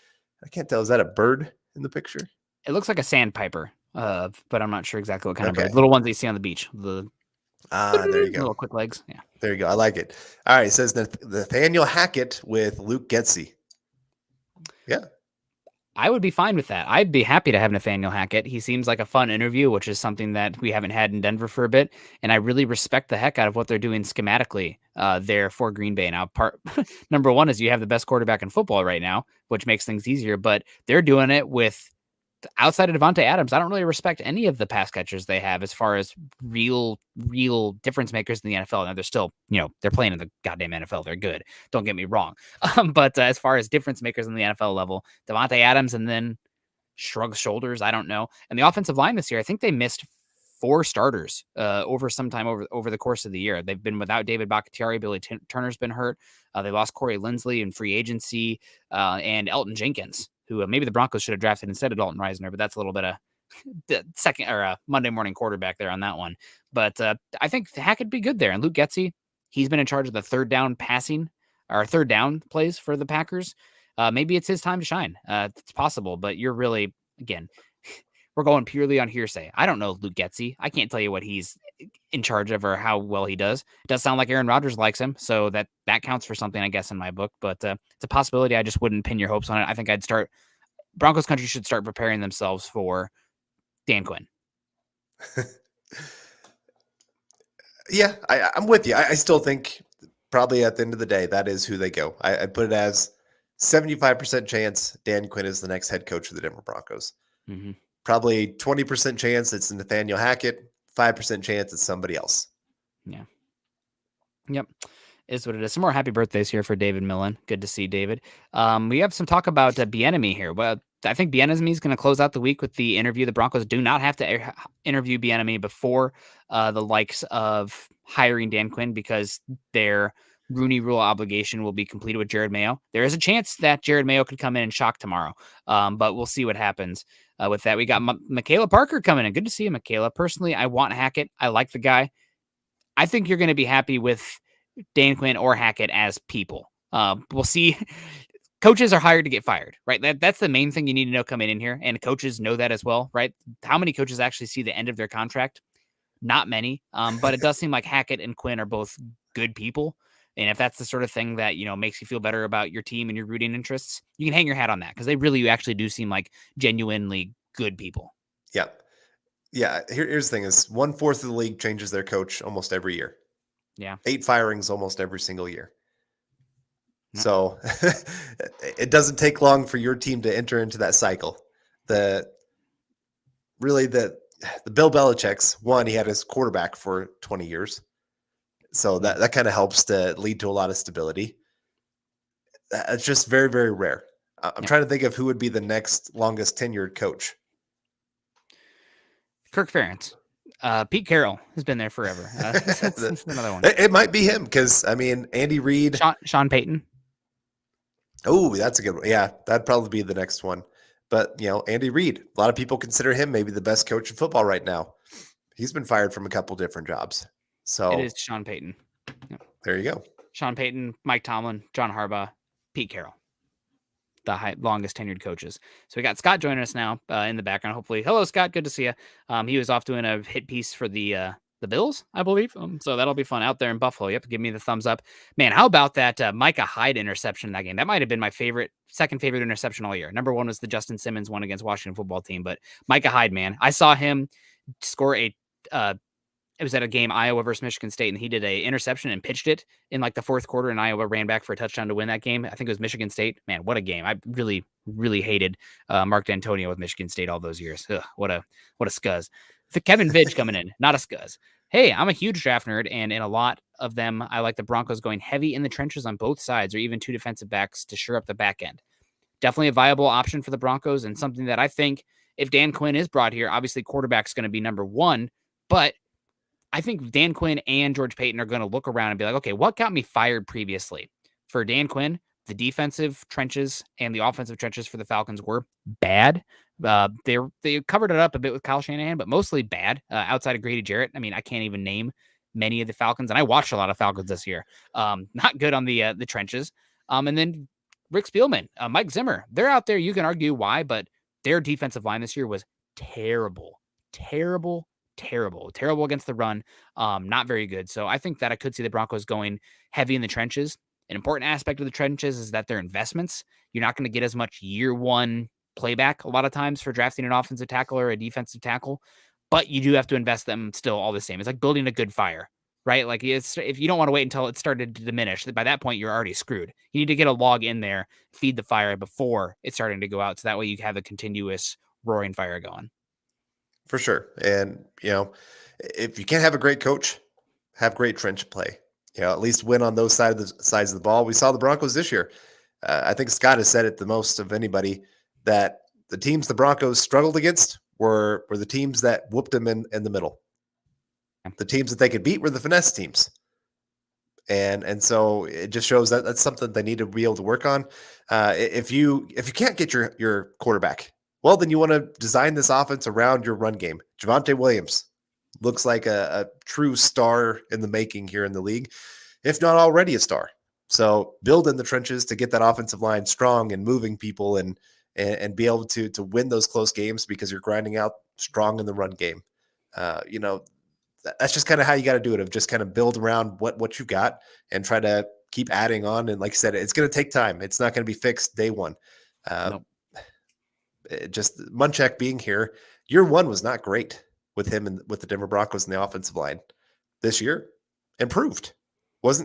I can't tell. Is that a bird in the picture? It looks like a sandpiper, but I'm not sure exactly what kind of bird. Little ones that you see on the beach. There you go. Little quick legs. Yeah. There you go. I like it. All right. It says Nathaniel Hackett with Luke Getsy. Yeah. I would be fine with that. I'd be happy to have Nathaniel Hackett. He seems like a fun interview, which is something that we haven't had in Denver for a bit. And I really respect the heck out of what they're doing schematically there for Green Bay. Now, number one is you have the best quarterback in football right now, which makes things easier. But they're doing it with outside of Devontae Adams. I don't really respect any of the pass catchers they have as far as real difference makers in the NFL. Now they're still, they're playing in the goddamn NFL. They're good. Don't get me wrong. But as far as difference makers in the NFL level, Devontae Adams and then shrugs shoulders. I don't know. And the offensive line this year, I think they missed 4 starters over some time over the course of the year. They've been without David Bakhtiari. Billy Turner's been hurt. They lost Corey Lindsley in free agency and Elton Jenkins, who maybe the Broncos should have drafted instead of Dalton Reisner, but that's a little bit of the second or Monday morning quarterback there on that one. But I think Hackett would be good there. And Luke Getsy, he's been in charge of the third down plays for the Packers. Maybe it's his time to shine. It's possible, but you're really, again, we're going purely on hearsay. I don't know Luke Getsy. I can't tell you what he's in charge of or how well he does. It does sound like Aaron Rodgers likes him, so that counts for something, I guess, in my book. But it's a possibility. I just wouldn't pin your hopes on it. I think Broncos country should start preparing themselves for Dan Quinn. Yeah, I'm with you. I still think probably at the end of the day, that is who they go. I put it as 75% chance Dan Quinn is the next head coach of the Denver Broncos. Mm-hmm. Probably 20% chance it's Nathaniel Hackett, 5% chance it's somebody else. Yeah. Yep. Is what it is. Some more happy birthdays here for David Millen. Good to see David. We have some talk about Bieniemy here. Well, I think Bieniemy is going to close out the week with the interview. The Broncos do not have to interview Bieniemy before the likes of hiring Dan Quinn because their Rooney Rule obligation will be completed with Jared Mayo. There is a chance that Jared Mayo could come in and shock tomorrow, but we'll see what happens with that. We got Michaela Parker coming in. Good to see you, Michaela. Personally, I want Hackett. I like the guy. I think you're going to be happy with Dan Quinn or Hackett as people. We'll see. Coaches are hired to get fired, right? That's the main thing you need to know coming in here, and coaches know that as well, right? How many coaches actually see the end of their contract? Not many, but it does seem like Hackett and Quinn are both good people. And if that's the sort of thing that, makes you feel better about your team and your rooting interests, you can hang your hat on that because they really actually do seem like genuinely good people. Yeah. Yeah. Here's the thing is 1/4 of the league changes their coach almost every year. Yeah. 8 firings almost every single year. No. So it doesn't take long for your team to enter into that cycle. The Bill Belichick's one, he had his quarterback for 20 years. So that kind of helps to lead to a lot of stability. It's just very, very rare. I'm trying to think of who would be the next longest tenured coach. Kirk Ferentz. Pete Carroll has been there forever. That's another one. It might be him because, Andy Reid. Sean Payton. Oh, that's a good one. Yeah, that'd probably be the next one. But, Andy Reid, a lot of people consider him maybe the best coach in football right now. He's been fired from a couple different jobs. So it is Sean Payton. Yep. There you go. Sean Payton, Mike Tomlin, John Harbaugh, Pete Carroll, the longest tenured coaches. So we got Scott joining us now in the background. Hopefully, hello Scott, good to see you. He was off doing a hit piece for the Bills, I believe. So that'll be fun out there in Buffalo. Yep, give me the thumbs up, man. How about that Micah Hyde interception in that game? That might have been my second favorite interception all year. Number one was the Justin Simmons one against Washington football team, but Micah Hyde, man, I saw him score it was at a game, Iowa versus Michigan State, and he did a interception and pitched it in like the fourth quarter, and Iowa ran back for a touchdown to win that game. I think it was Michigan State. Man, what a game. I really, really hated Mark D'Antonio with Michigan State all those years. Ugh, what a scuzz. The Kevin Vidge coming in, not a scuzz. Hey, I'm a huge draft nerd, and in a lot of them, I like the Broncos going heavy in the trenches on both sides, or even two defensive backs to shore up the back end. Definitely a viable option for the Broncos, and something that I think if Dan Quinn is brought here, obviously quarterback's going to be number one, but I think Dan Quinn and George Paton are going to look around and be like, okay, what got me fired previously? For Dan Quinn, the defensive trenches and the offensive trenches for the Falcons were bad. They covered it up a bit with Kyle Shanahan, but mostly bad outside of Grady Jarrett. I mean, I can't even name many of the Falcons, and I watched a lot of Falcons this year. Not good on the trenches. And then Rick Spielman, Mike Zimmer, they're out there. You can argue why, but their defensive line this year was terrible against the run. Not very good. So I think that I could see the Broncos going heavy in the trenches. An important aspect of the trenches is that they're investments. You're not going to get as much year one playback a lot of times for drafting an offensive tackle or a defensive tackle, but you do have to invest them still all the same. It's like building a good fire, right? Like if you don't want to wait until it started to diminish, by that point, you're already screwed. You need to get a log in there, feed the fire before it's starting to go out. So that way you have a continuous roaring fire going. For sure. And, if you can't have a great coach, have great trench play. At least win on those sides of the ball. We saw the Broncos this year. I think Scott has said it the most of anybody, that the teams the Broncos struggled against were the teams that whooped them in the middle. The teams that they could beat were the finesse teams. And so it just shows that that's something they need to be able to work on. If you can't get your quarterback, well, then you want to design this offense around your run game. Javonte Williams looks like a true star in the making here in the league, if not already a star. So build in the trenches to get that offensive line strong and moving people and be able to win those close games because you're grinding out strong in the run game. That's just kind of how you got to do it, of just kind of build around what you got and try to keep adding on. And like I said, it's going to take time. It's not going to be fixed day one. Nope. Just Munchak being here, year one was not great with him and with the Denver Broncos in the offensive line. This year, improved.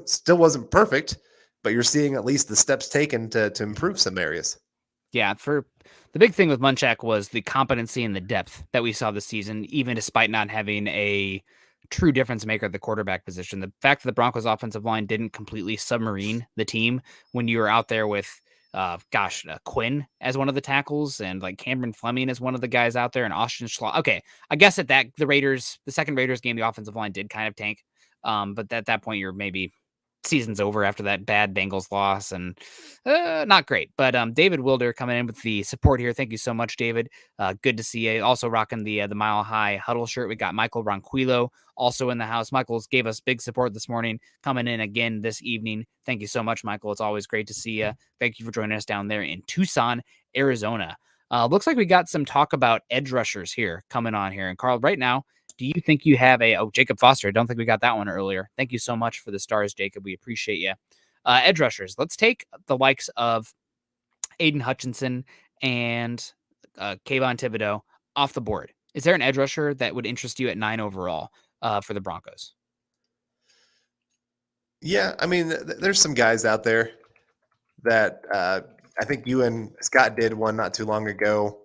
Still wasn't perfect, but you're seeing at least the steps taken to improve some areas. Yeah, for the big thing with Munchak was the competency and the depth that we saw this season, even despite not having a true difference maker at the quarterback position. The fact that the Broncos offensive line didn't completely submarine the team when you were out there with Quinn as one of the tackles and like Cameron Fleming as one of the guys out there and Austin Schloss. Okay, I guess at that the second Raiders game, the offensive line did kind of tank. But at that point, you're maybe season's over after that bad Bengals loss and not great. But David Wilder coming in with the support here. Thank you so much, David. Good to see you. Also rocking the Mile High Huddle shirt. We got Michael Ronquillo also in the house. Michael's gave us big support this morning, coming in again this evening. Thank you so much, Michael. It's always great to see you. Thank you for joining us down there in Tucson, Arizona. Looks like we got some talk about edge rushers here coming on here. And Carl, right now, do you think you have Jacob Foster? I don't think we got that one earlier. Thank you so much for the stars, Jacob. We appreciate you. Edge rushers. Let's take the likes of Aiden Hutchinson and Kayvon Thibodeau off the board. Is there an edge rusher that would interest you at 9 overall for the Broncos? Yeah, I mean, there's some guys out there that I think you and Scott did one not too long ago.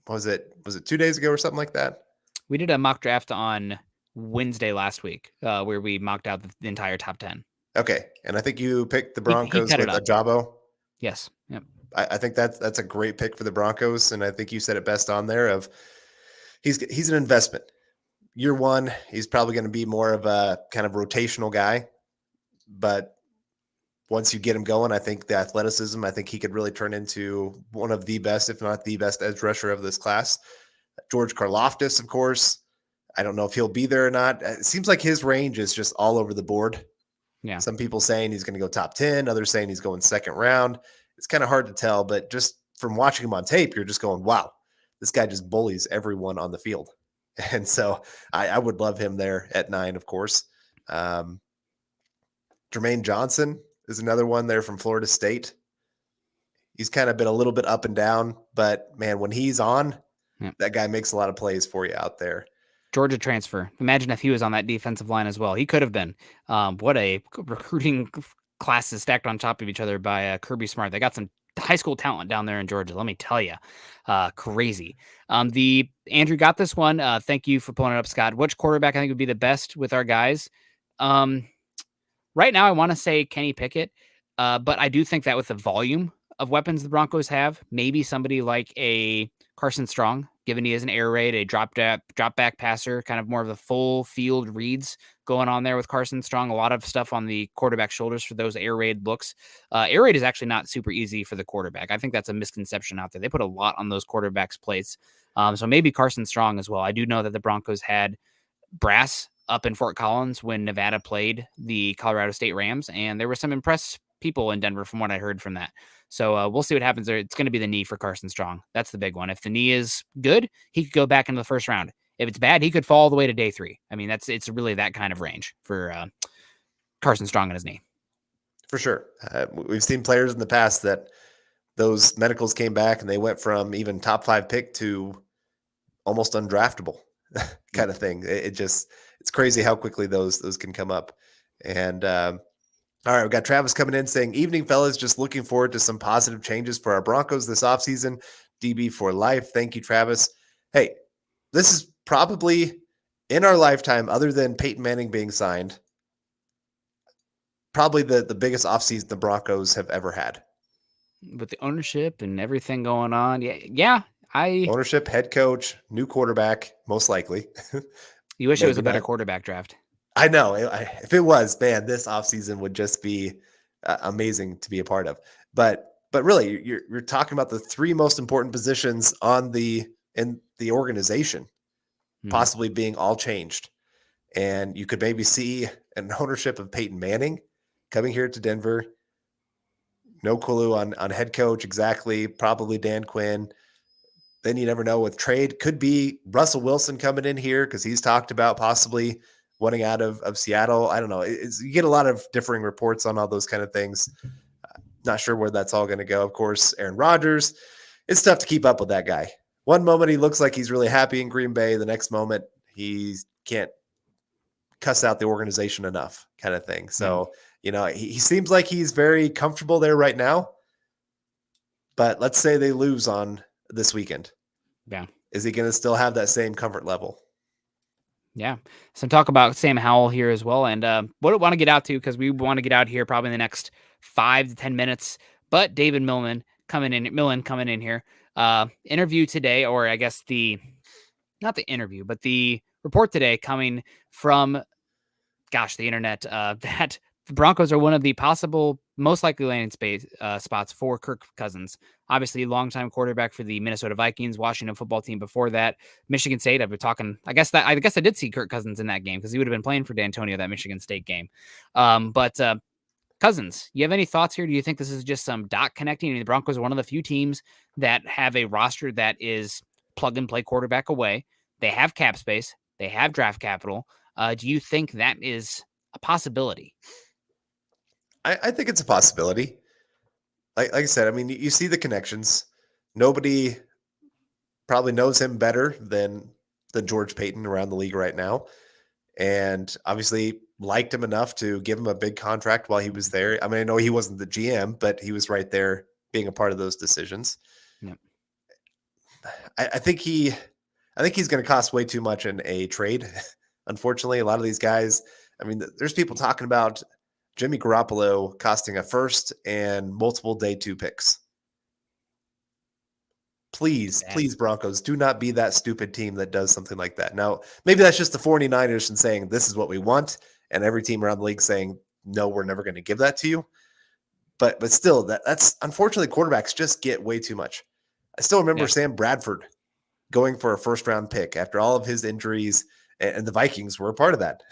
Was it 2 days ago or something like that? We did a mock draft on Wednesday last week where we mocked out the entire top 10. Okay. And I think you picked the Broncos with Ajabo. Yes. Yep. I think that's a great pick for the Broncos. And I think you said it best on there of he's an investment. Year one, he's probably going to be more of a kind of rotational guy. But once you get him going, I think the athleticism, I think he could really turn into one of the best, if not the best edge rusher of this class. George Karlaftis, of course. I don't know if he'll be there or not. It seems like his range is just all over the board. Yeah. Some people saying he's going to go top 10, others saying he's going second round. It's kind of hard to tell, but just from watching him on tape, you're just going, wow, this guy just bullies everyone on the field. And so I would love him there at 9, of course. Jermaine Johnson is another one there from Florida State. He's kind of been a little bit up and down, but man, when he's on, that guy makes a lot of plays for you out there. Georgia transfer. Imagine if he was on that defensive line as well. He could have been. What a recruiting classes stacked on top of each other by Kirby Smart. They got some high school talent down there in Georgia. Let me tell you, crazy. The Andrew got this one. Thank you for pulling it up, Scott. Which quarterback I think would be the best with our guys? Right now, I want to say Kenny Pickett, but I do think that with the volume of weapons the Broncos have, maybe somebody like a Carson Strong, given he is an air raid, a drop back passer, kind of more of the full field reads going on there with Carson Strong. A lot of stuff on the quarterback shoulders for those air raid looks. Air raid is actually not super easy for the quarterback. I think that's a misconception out there. They put a lot on those quarterbacks' plates. So maybe Carson Strong as well. I do know that the Broncos had brass up in Fort Collins when Nevada played the Colorado State Rams, and there were some impressed people in Denver from what I heard from that. So we'll see what happens there. It's going to be the knee for Carson Strong. That's the big one. If the knee is good, he could go back into the first round. If it's bad, he could fall all the way to day 3. I mean, it's really that kind of range for Carson Strong and his knee. For sure. We've seen players in the past that those medicals came back and they went from even top 5 pick to almost undraftable kind of thing. It's crazy how quickly those can come up. And all right, we got Travis coming in saying, evening, fellas, just looking forward to some positive changes for our Broncos this offseason. DB for life. Thank you, Travis. Hey, this is probably in our lifetime, other than Peyton Manning being signed, probably the biggest offseason the Broncos have ever had. With the ownership and everything going on. Yeah. Ownership, head coach, new quarterback, most likely. You wish it was a better quarterback draft. I know. If it was, man, this offseason would just be amazing to be a part of. But really, you're talking about the 3 most important positions in the organization, possibly being all changed. And you could maybe see an ownership of Peyton Manning coming here to Denver. No clue on head coach exactly, probably Dan Quinn. Then you never know with trade. Could be Russell Wilson coming in here because he's talked about possibly wanting out of Seattle. I don't know. You get a lot of differing reports on all those kind of things. Not sure where that's all going to go. Of course, Aaron Rodgers. It's tough to keep up with that guy. One moment he looks like he's really happy in Green Bay. The next moment he can't cuss out the organization enough kind of thing. So, he seems like he's very comfortable there right now. But let's say they lose on this weekend. Yeah. Is he going to still have that same comfort level? Yeah. Some talk about Sam Howell here as well. And what I want to get out to, because we want to get out here probably in the next 5 to 10 minutes. But David Millen coming in here. Interview today, or I guess not the interview, but the report today coming from, the internet, that the Broncos are one of the possible most likely landing spots for Kirk Cousins. Obviously, longtime quarterback for the Minnesota Vikings, Washington football team before that, Michigan State. I've been talking. I guess I did see Kirk Cousins in that game because he would have been playing for D'Antonio that Michigan State game. But Cousins, you have any thoughts here? Do you think this is just some dot connecting? I mean, the Broncos are one of the few teams that have a roster that is plug and play quarterback away. They have cap space. They have draft capital. Do you think that is a possibility? I think it's a possibility. Like I said, I mean, you see the connections. Nobody probably knows him better than George Paton around the league right now. And obviously liked him enough to give him a big contract while he was there. I mean, I know he wasn't the GM, but he was right there being a part of those decisions. Yeah. I think he's going to cost way too much in a trade. Unfortunately, a lot of these guys, I mean, there's people talking about Jimmy Garoppolo costing a first and multiple day 2 picks. Please, Broncos, do not be that stupid team that does something like that. Now, maybe that's just the 49ers and saying this is what we want, and every team around the league saying, no, we're never going to give that to you. But still, that's unfortunately quarterbacks just get way too much. I still remember Sam Bradford going for a first-round pick after all of his injuries, and the Vikings were a part of that.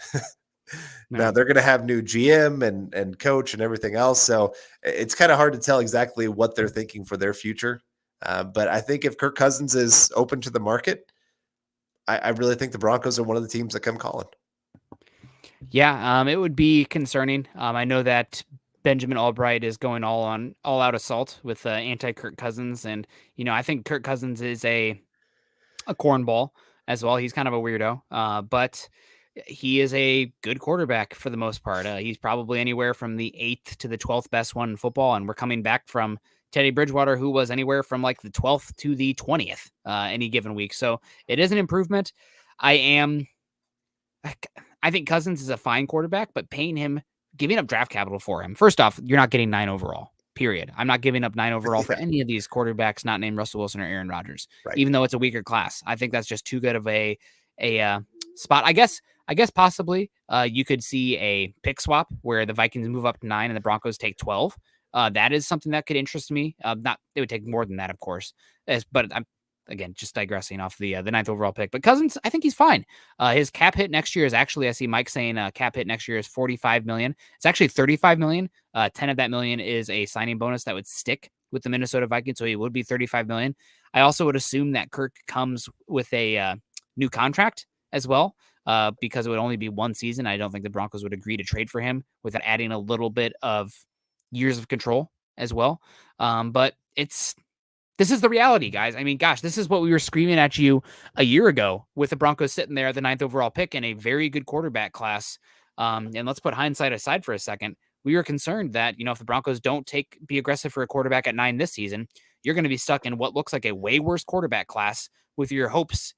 Now they're going to have new GM and coach and everything else. So it's kind of hard to tell exactly what they're thinking for their future. But I think if Kirk Cousins is open to the market, I really think the Broncos are one of the teams that come calling. Yeah, it would be concerning. I know that Benjamin Albright is going all out assault with anti Kirk Cousins, and I think Kirk Cousins is a cornball as well. He's kind of a weirdo, but he is a good quarterback for the most part. He's probably anywhere from the 8th to the 12th best one in football, and we're coming back from Teddy Bridgewater, who was anywhere from like the 12th to the 20th any given week. So it is an improvement. I think Cousins is a fine quarterback, but giving up draft capital for him. First off, you're not getting 9 overall. Period. I'm not giving up 9 overall for any of these quarterbacks not named Russell Wilson or Aaron Rodgers, even though it's a weaker class. I think that's just too good of a spot. I guess possibly you could see a pick swap where the Vikings move up to 9 and the Broncos take 12. That is something that could interest me. They would take more than that, of course, but I'm again just digressing off the 9th overall pick. But Cousins, I think he's fine. His cap hit next year is actually, I see Mike saying cap hit next year is $45 million. It's actually $35 million. 10 of that million is a signing bonus that would stick with the Minnesota Vikings, so he would be $35 million. I also would assume that Kirk comes with a new contract as well, because it would only be one season. I don't think the Broncos would agree to trade for him without adding a little bit of years of control as well. But this is the reality, guys. I mean, gosh, this is what we were screaming at you a year ago with the Broncos sitting there at the 9th overall pick in a very good quarterback class. And let's put hindsight aside for a second. We were concerned that, if the Broncos don't be aggressive for a quarterback at 9 this season, you're going to be stuck in what looks like a way worse quarterback class with your hopes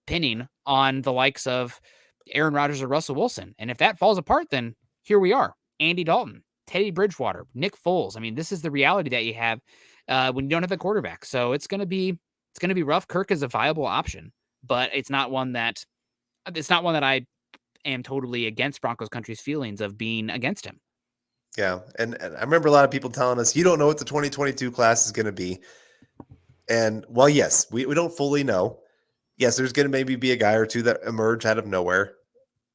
pinning on the likes of Aaron Rodgers or Russell Wilson. And if that falls apart, then here we are. Andy Dalton, Teddy Bridgewater, Nick Foles. I mean, this is the reality that you have when you don't have the quarterback. So it's going to be rough. Kirk is a viable option, but it's not one that I am totally against Broncos country's feelings of being against him. Yeah. And I remember a lot of people telling us, you don't know what the 2022 class is going to be. And while yes, we don't fully know. Yes, there's going to maybe be a guy or two that emerge out of nowhere.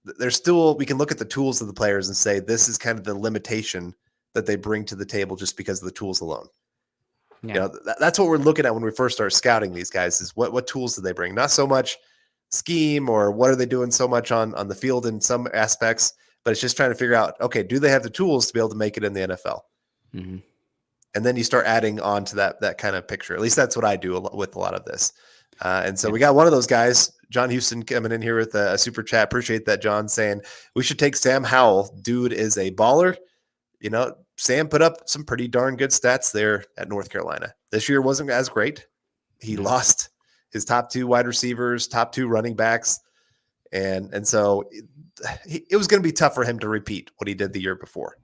There's still, we can look at the tools of the players and say, this is kind of the limitation that they bring to the table just because of the tools alone. Yeah. That's what we're looking at when we first start scouting these guys is what tools do they bring? Not so much scheme or what are they doing so much on the field in some aspects, but it's just trying to figure out, okay, do they have the tools to be able to make it in the NFL? Mm-hmm. And then you start adding on to that kind of picture. At least that's what I do with a lot of this. And so we got one of those guys, John Houston, coming in here with a super chat. Appreciate that, John, saying we should take Sam Howell. Dude is a baller. Sam put up some pretty darn good stats there at North Carolina. This year wasn't as great. He lost his top 2 wide receivers, top 2 running backs. And so it was going to be tough for him to repeat what he did the year before.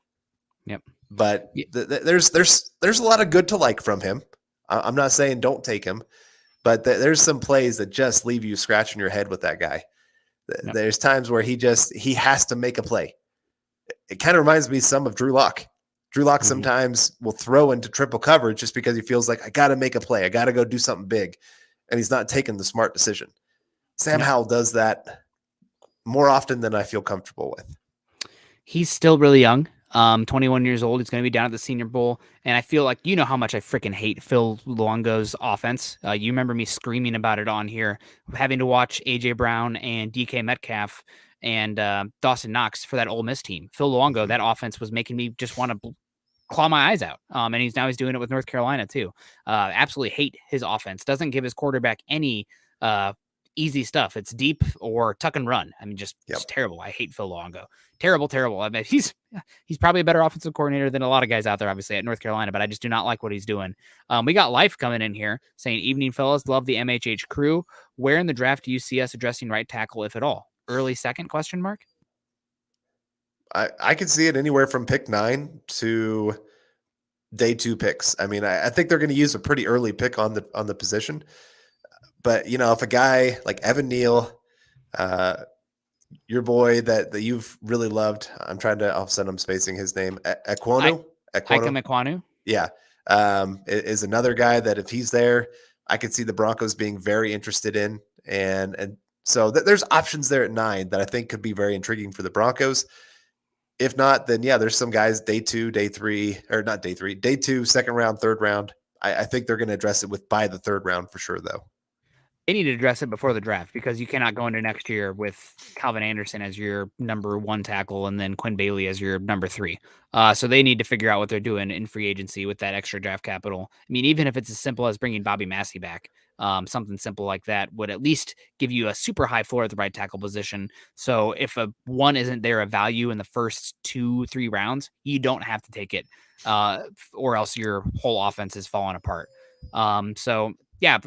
Yep. But there's a lot of good to like from him. I'm not saying don't take him, but there's some plays that just leave you scratching your head with that guy. Yep. There's times where he has to make a play. It kind of reminds me some of Drew Lock. Drew Lock sometimes will throw into triple coverage just because he feels like I got to make a play. I got to go do something big. And he's not taking the smart decision. Sam Howell does that more often than I feel comfortable with. He's still really young. 21 years old. He's going to be down at the Senior Bowl. And I feel like, how much I freaking hate Phil Luongo's offense. You remember me screaming about it on here, having to watch A.J. Brown and DK Metcalf and Dawson Knox for that Ole Miss team. Phil Luongo, that offense was making me just want to claw my eyes out. And he's doing it with North Carolina too. Absolutely hate his offense. Doesn't give his quarterback any easy stuff. It's deep or tuck and run. I mean, just terrible. I hate Phil Luongo. Terrible. I mean, he's probably a better offensive coordinator than a lot of guys out there, obviously, at North Carolina, but I just do not like what he's doing. We got Life coming in here saying, evening, fellas. Love the MHH crew. Where in the draft do you see us addressing right tackle, if at all? Early second, question mark? I could see it anywhere from pick 9 to day 2 picks. I mean, I think they're going to use a pretty early pick on the position. But, if a guy like Evan Neal, your boy that you've really loved, I'm trying to, all of a sudden I'm spacing his name, Ekwonu? Ekwonu? Yeah. Is another guy that if he's there, I could see the Broncos being very interested in and So there's options there at 9 that I think could be very intriguing for the Broncos. If not, then yeah, there's some guys day 2, day 3, or not day 3, day 2, second round, third round. I think they're going to address it by the third round for sure, though. They need to address it before the draft because you cannot go into next year with Calvin Anderson as your number 1 tackle and then Quinn Bailey as your number 3. So they need to figure out what they're doing in free agency with that extra draft capital. I mean, even if it's as simple as bringing Bobby Massey back, something simple like that would at least give you a super high floor at the right tackle position. So if a 1 isn't there of value in the first 2-3 rounds, you don't have to take it, or else your whole offense is falling apart. So yeah,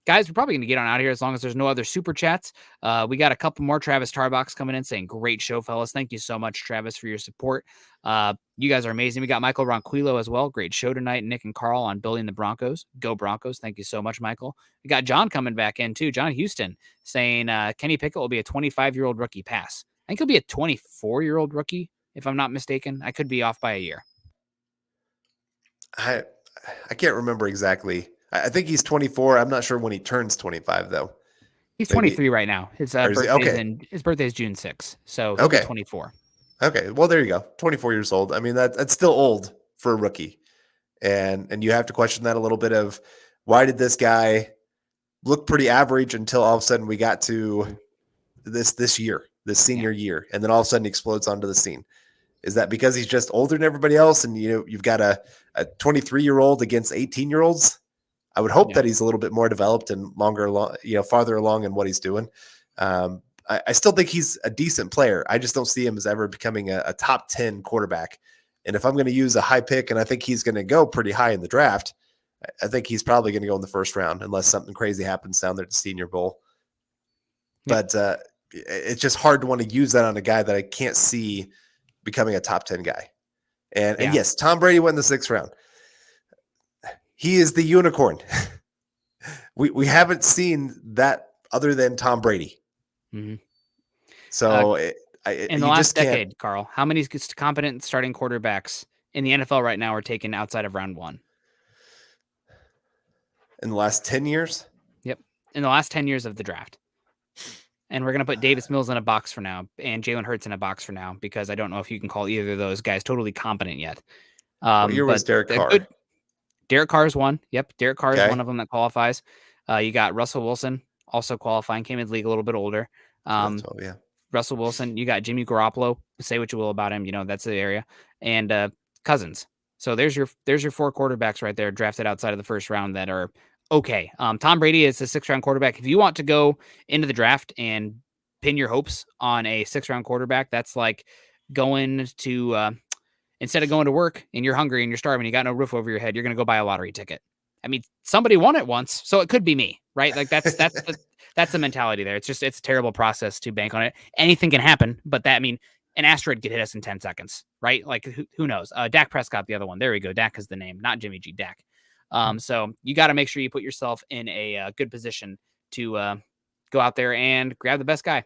guys, we're probably going to get on out of here as long as there's no other super chats. We got a couple more. Travis Tarbox coming in saying, great show, fellas. Thank you so much, Travis, for your support. You guys are amazing. We got Michael Ronquillo as well. Great show tonight. Nick and Carl on building the Broncos. Go Broncos. Thank you so much, Michael. We got John coming back in too. John Houston saying Kenny Pickett will be a 25-year-old rookie pass. I think he'll be a 24-year-old rookie, if I'm not mistaken. I could be off by a year. I can't remember exactly. I think he's 24. I'm not sure when he turns 25, though. He's 23 right now. His birthday is June 6th, so he'll be 24. Okay, well, there you go. 24 years old. I mean, that's still old for a rookie. And you have to question that a little bit of why did this guy look pretty average until all of a sudden we got to this year, this senior year, and then all of a sudden he explodes onto the scene. Is that because he's just older than everybody else and you've got a 23-year-old against 18-year-olds? I would hope that he's a little bit more developed and farther along in what he's doing. I still think he's a decent player. I just don't see him as ever becoming a top 10 quarterback. And if I'm going to use a high pick, and I think he's going to go pretty high in the draft, I think he's probably going to go in the first round unless something crazy happens down there at the Senior Bowl. But it's just hard to want to use that on a guy that I can't see becoming a top 10 guy. And yes, Tom Brady went in the 6th round. He is the unicorn. We haven't seen that other than Tom Brady. Mm-hmm. So in the last decade, Carl, how many competent starting quarterbacks in the NFL right now are taken outside of round 1? In the last 10 years? Yep. In the last 10 years of the draft. And we're going to put Davis Mills in a box for now and Jalen Hurts in a box for now because I don't know if you can call either of those guys totally competent yet. What year was Derek Carr? Derek Carr is one. Yep. Derek Carr is one of them that qualifies. You got Russell Wilson also qualifying, came in the league a little bit older. Russell Wilson, you got Jimmy Garoppolo. Say what you will about him, that's the area. And Cousins. So there's your 4 quarterbacks right there drafted outside of the first round that are okay. Tom Brady is a 6th round quarterback. If you want to go into the draft and pin your hopes on a 6th round quarterback, that's like going to instead of going to work and you're hungry and you're starving, you got no roof over your head, you're going to go buy a lottery ticket. I mean, somebody won it once, so it could be me, right? Like that's the mentality there. It's a terrible process to bank on it. Anything can happen, but an asteroid could hit us in 10 seconds, right? Like who knows? Dak Prescott, the other one. There we go. Dak is the name, not Jimmy G. Dak. So you got to make sure you put yourself in a good position to go out there and grab the best guy.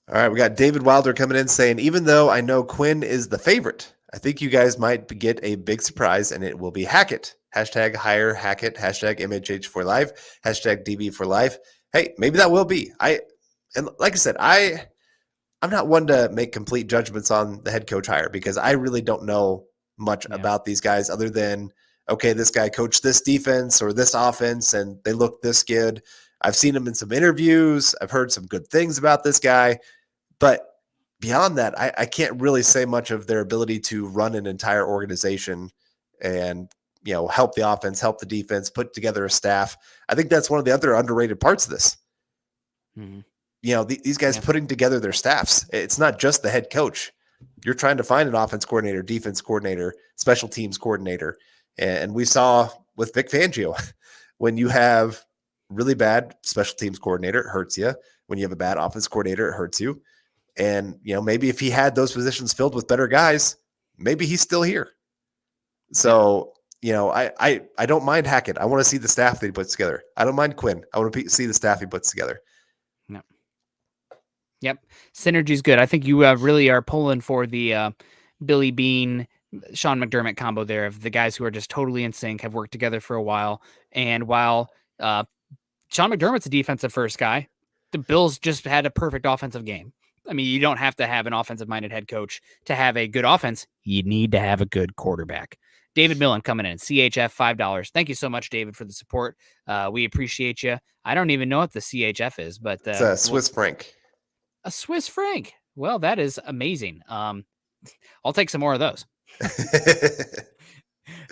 All right, we got David Wilder coming in saying, even though I know Quinn is the favorite, I think you guys might get a big surprise, and it will be Hackett. Hashtag hire Hackett. Hashtag MHH for life. Hashtag DB for life. Hey, maybe that will be. And like I said, I'm not one to make complete judgments on the head coach hire because I really don't know much about these guys other than, okay, this guy coached this defense or this offense, and they look this good. I've seen him in some interviews. I've heard some good things about this guy. But beyond that, I can't really say much of their ability to run an entire organization and, help the offense, help the defense, put together a staff. I think that's one of the other underrated parts of this. Mm-hmm. These guys putting together their staffs. It's not just the head coach. You're trying to find an offense coordinator, defense coordinator, special teams coordinator. And we saw with Vic Fangio, when you have really bad special teams coordinator, it hurts you. When you have a bad offense coordinator, it hurts you. And, maybe if he had those positions filled with better guys, maybe he's still here. So, I don't mind Hackett. I want to see the staff that he puts together. I don't mind Quinn. I want to see the staff he puts together. No. Yep. Synergy's good. I think you really are pulling for the Billy Bean, Sean McDermott combo there of the guys who are just totally in sync, have worked together for a while. And while Sean McDermott's a defensive first guy, The Bills just had a perfect offensive game. I mean, you don't have to have an offensive-minded head coach to have a good offense. You need to have a good quarterback. David Millen coming in, CHF $5. Thank you so much, David, for the support. We appreciate you. I don't even know what the CHF is, but it's a Swiss franc. A Swiss franc. Well, that is amazing. I'll take some more of those.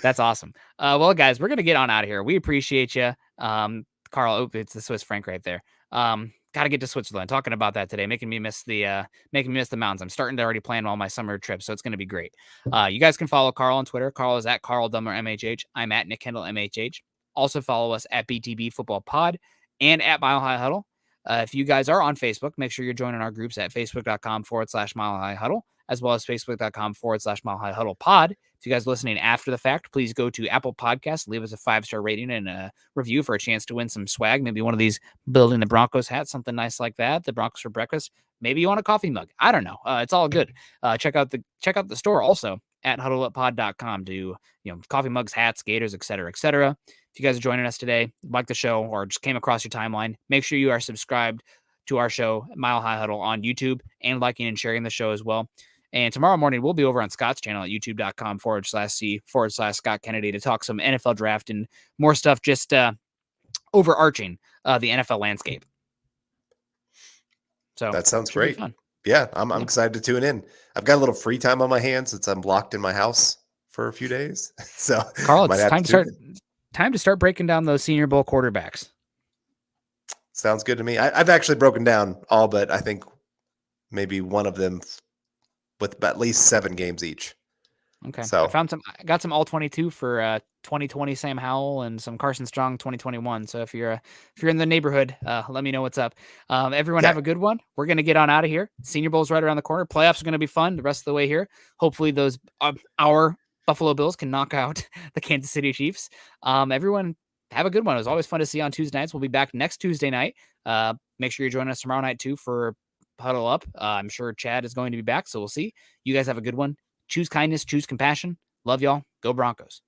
That's awesome. Well, guys, we're gonna get on out of here. We appreciate you, Carl. It's the Swiss franc right there. Got to get to Switzerland. Talking about that today, making me miss the mountains. I'm starting to already plan all my summer trips, so it's gonna be great. You guys can follow Carl on Twitter. Carl is at Carl Dumler MHH. I'm at Nick Kendell MHH. Also follow us at BTB Football Pod and at Mile High Huddle. If you guys are on Facebook, make sure you're joining our groups at facebook.com/Mile High Huddle, as well as facebook.com/Mile High Huddle Pod. If you guys are listening after the fact, please go to Apple Podcasts, leave us a 5-star rating and a review for a chance to win some swag. Maybe one of these Building the Broncos hats, something nice like that. The Broncos for breakfast. Maybe you want a coffee mug. I don't know. It's all good. Check out the store also at huddleuppod.com to coffee mugs, hats, gators, etc., etc. If you guys are joining us today, like the show, or just came across your timeline, make sure you are subscribed to our show, Mile High Huddle, on YouTube, and liking and sharing the show as well. And tomorrow morning, we'll be over on Scott's channel at youtube.com/C/Scott Kennedy to talk some NFL draft and more stuff, just overarching the NFL landscape. So that sounds great. Yeah, I'm excited to tune in. I've got a little free time on my hands since I'm locked in my house for a few days. So, Carl, it's time to start breaking down those Senior Bowl quarterbacks. Sounds good to me. I've actually broken down all but I think maybe one of them with at least 7 games each. Okay. So I got some all 22 for 2020 Sam Howell and some Carson Strong 2021. So if you're in the neighborhood, let me know what's up. Everyone have a good one. We're going to get on out of here. Senior Bowl's right around the corner. Playoffs are going to be fun the rest of the way here. Hopefully those our Buffalo Bills can knock out the Kansas City Chiefs. Everyone have a good one. It was always fun to see on Tuesday nights. We'll be back next Tuesday night. Make sure you're joining us tomorrow night too for Huddle Up. I'm sure Chad is going to be back, so we'll see. You guys have a good one. Choose kindness, choose compassion. Love y'all. Go Broncos.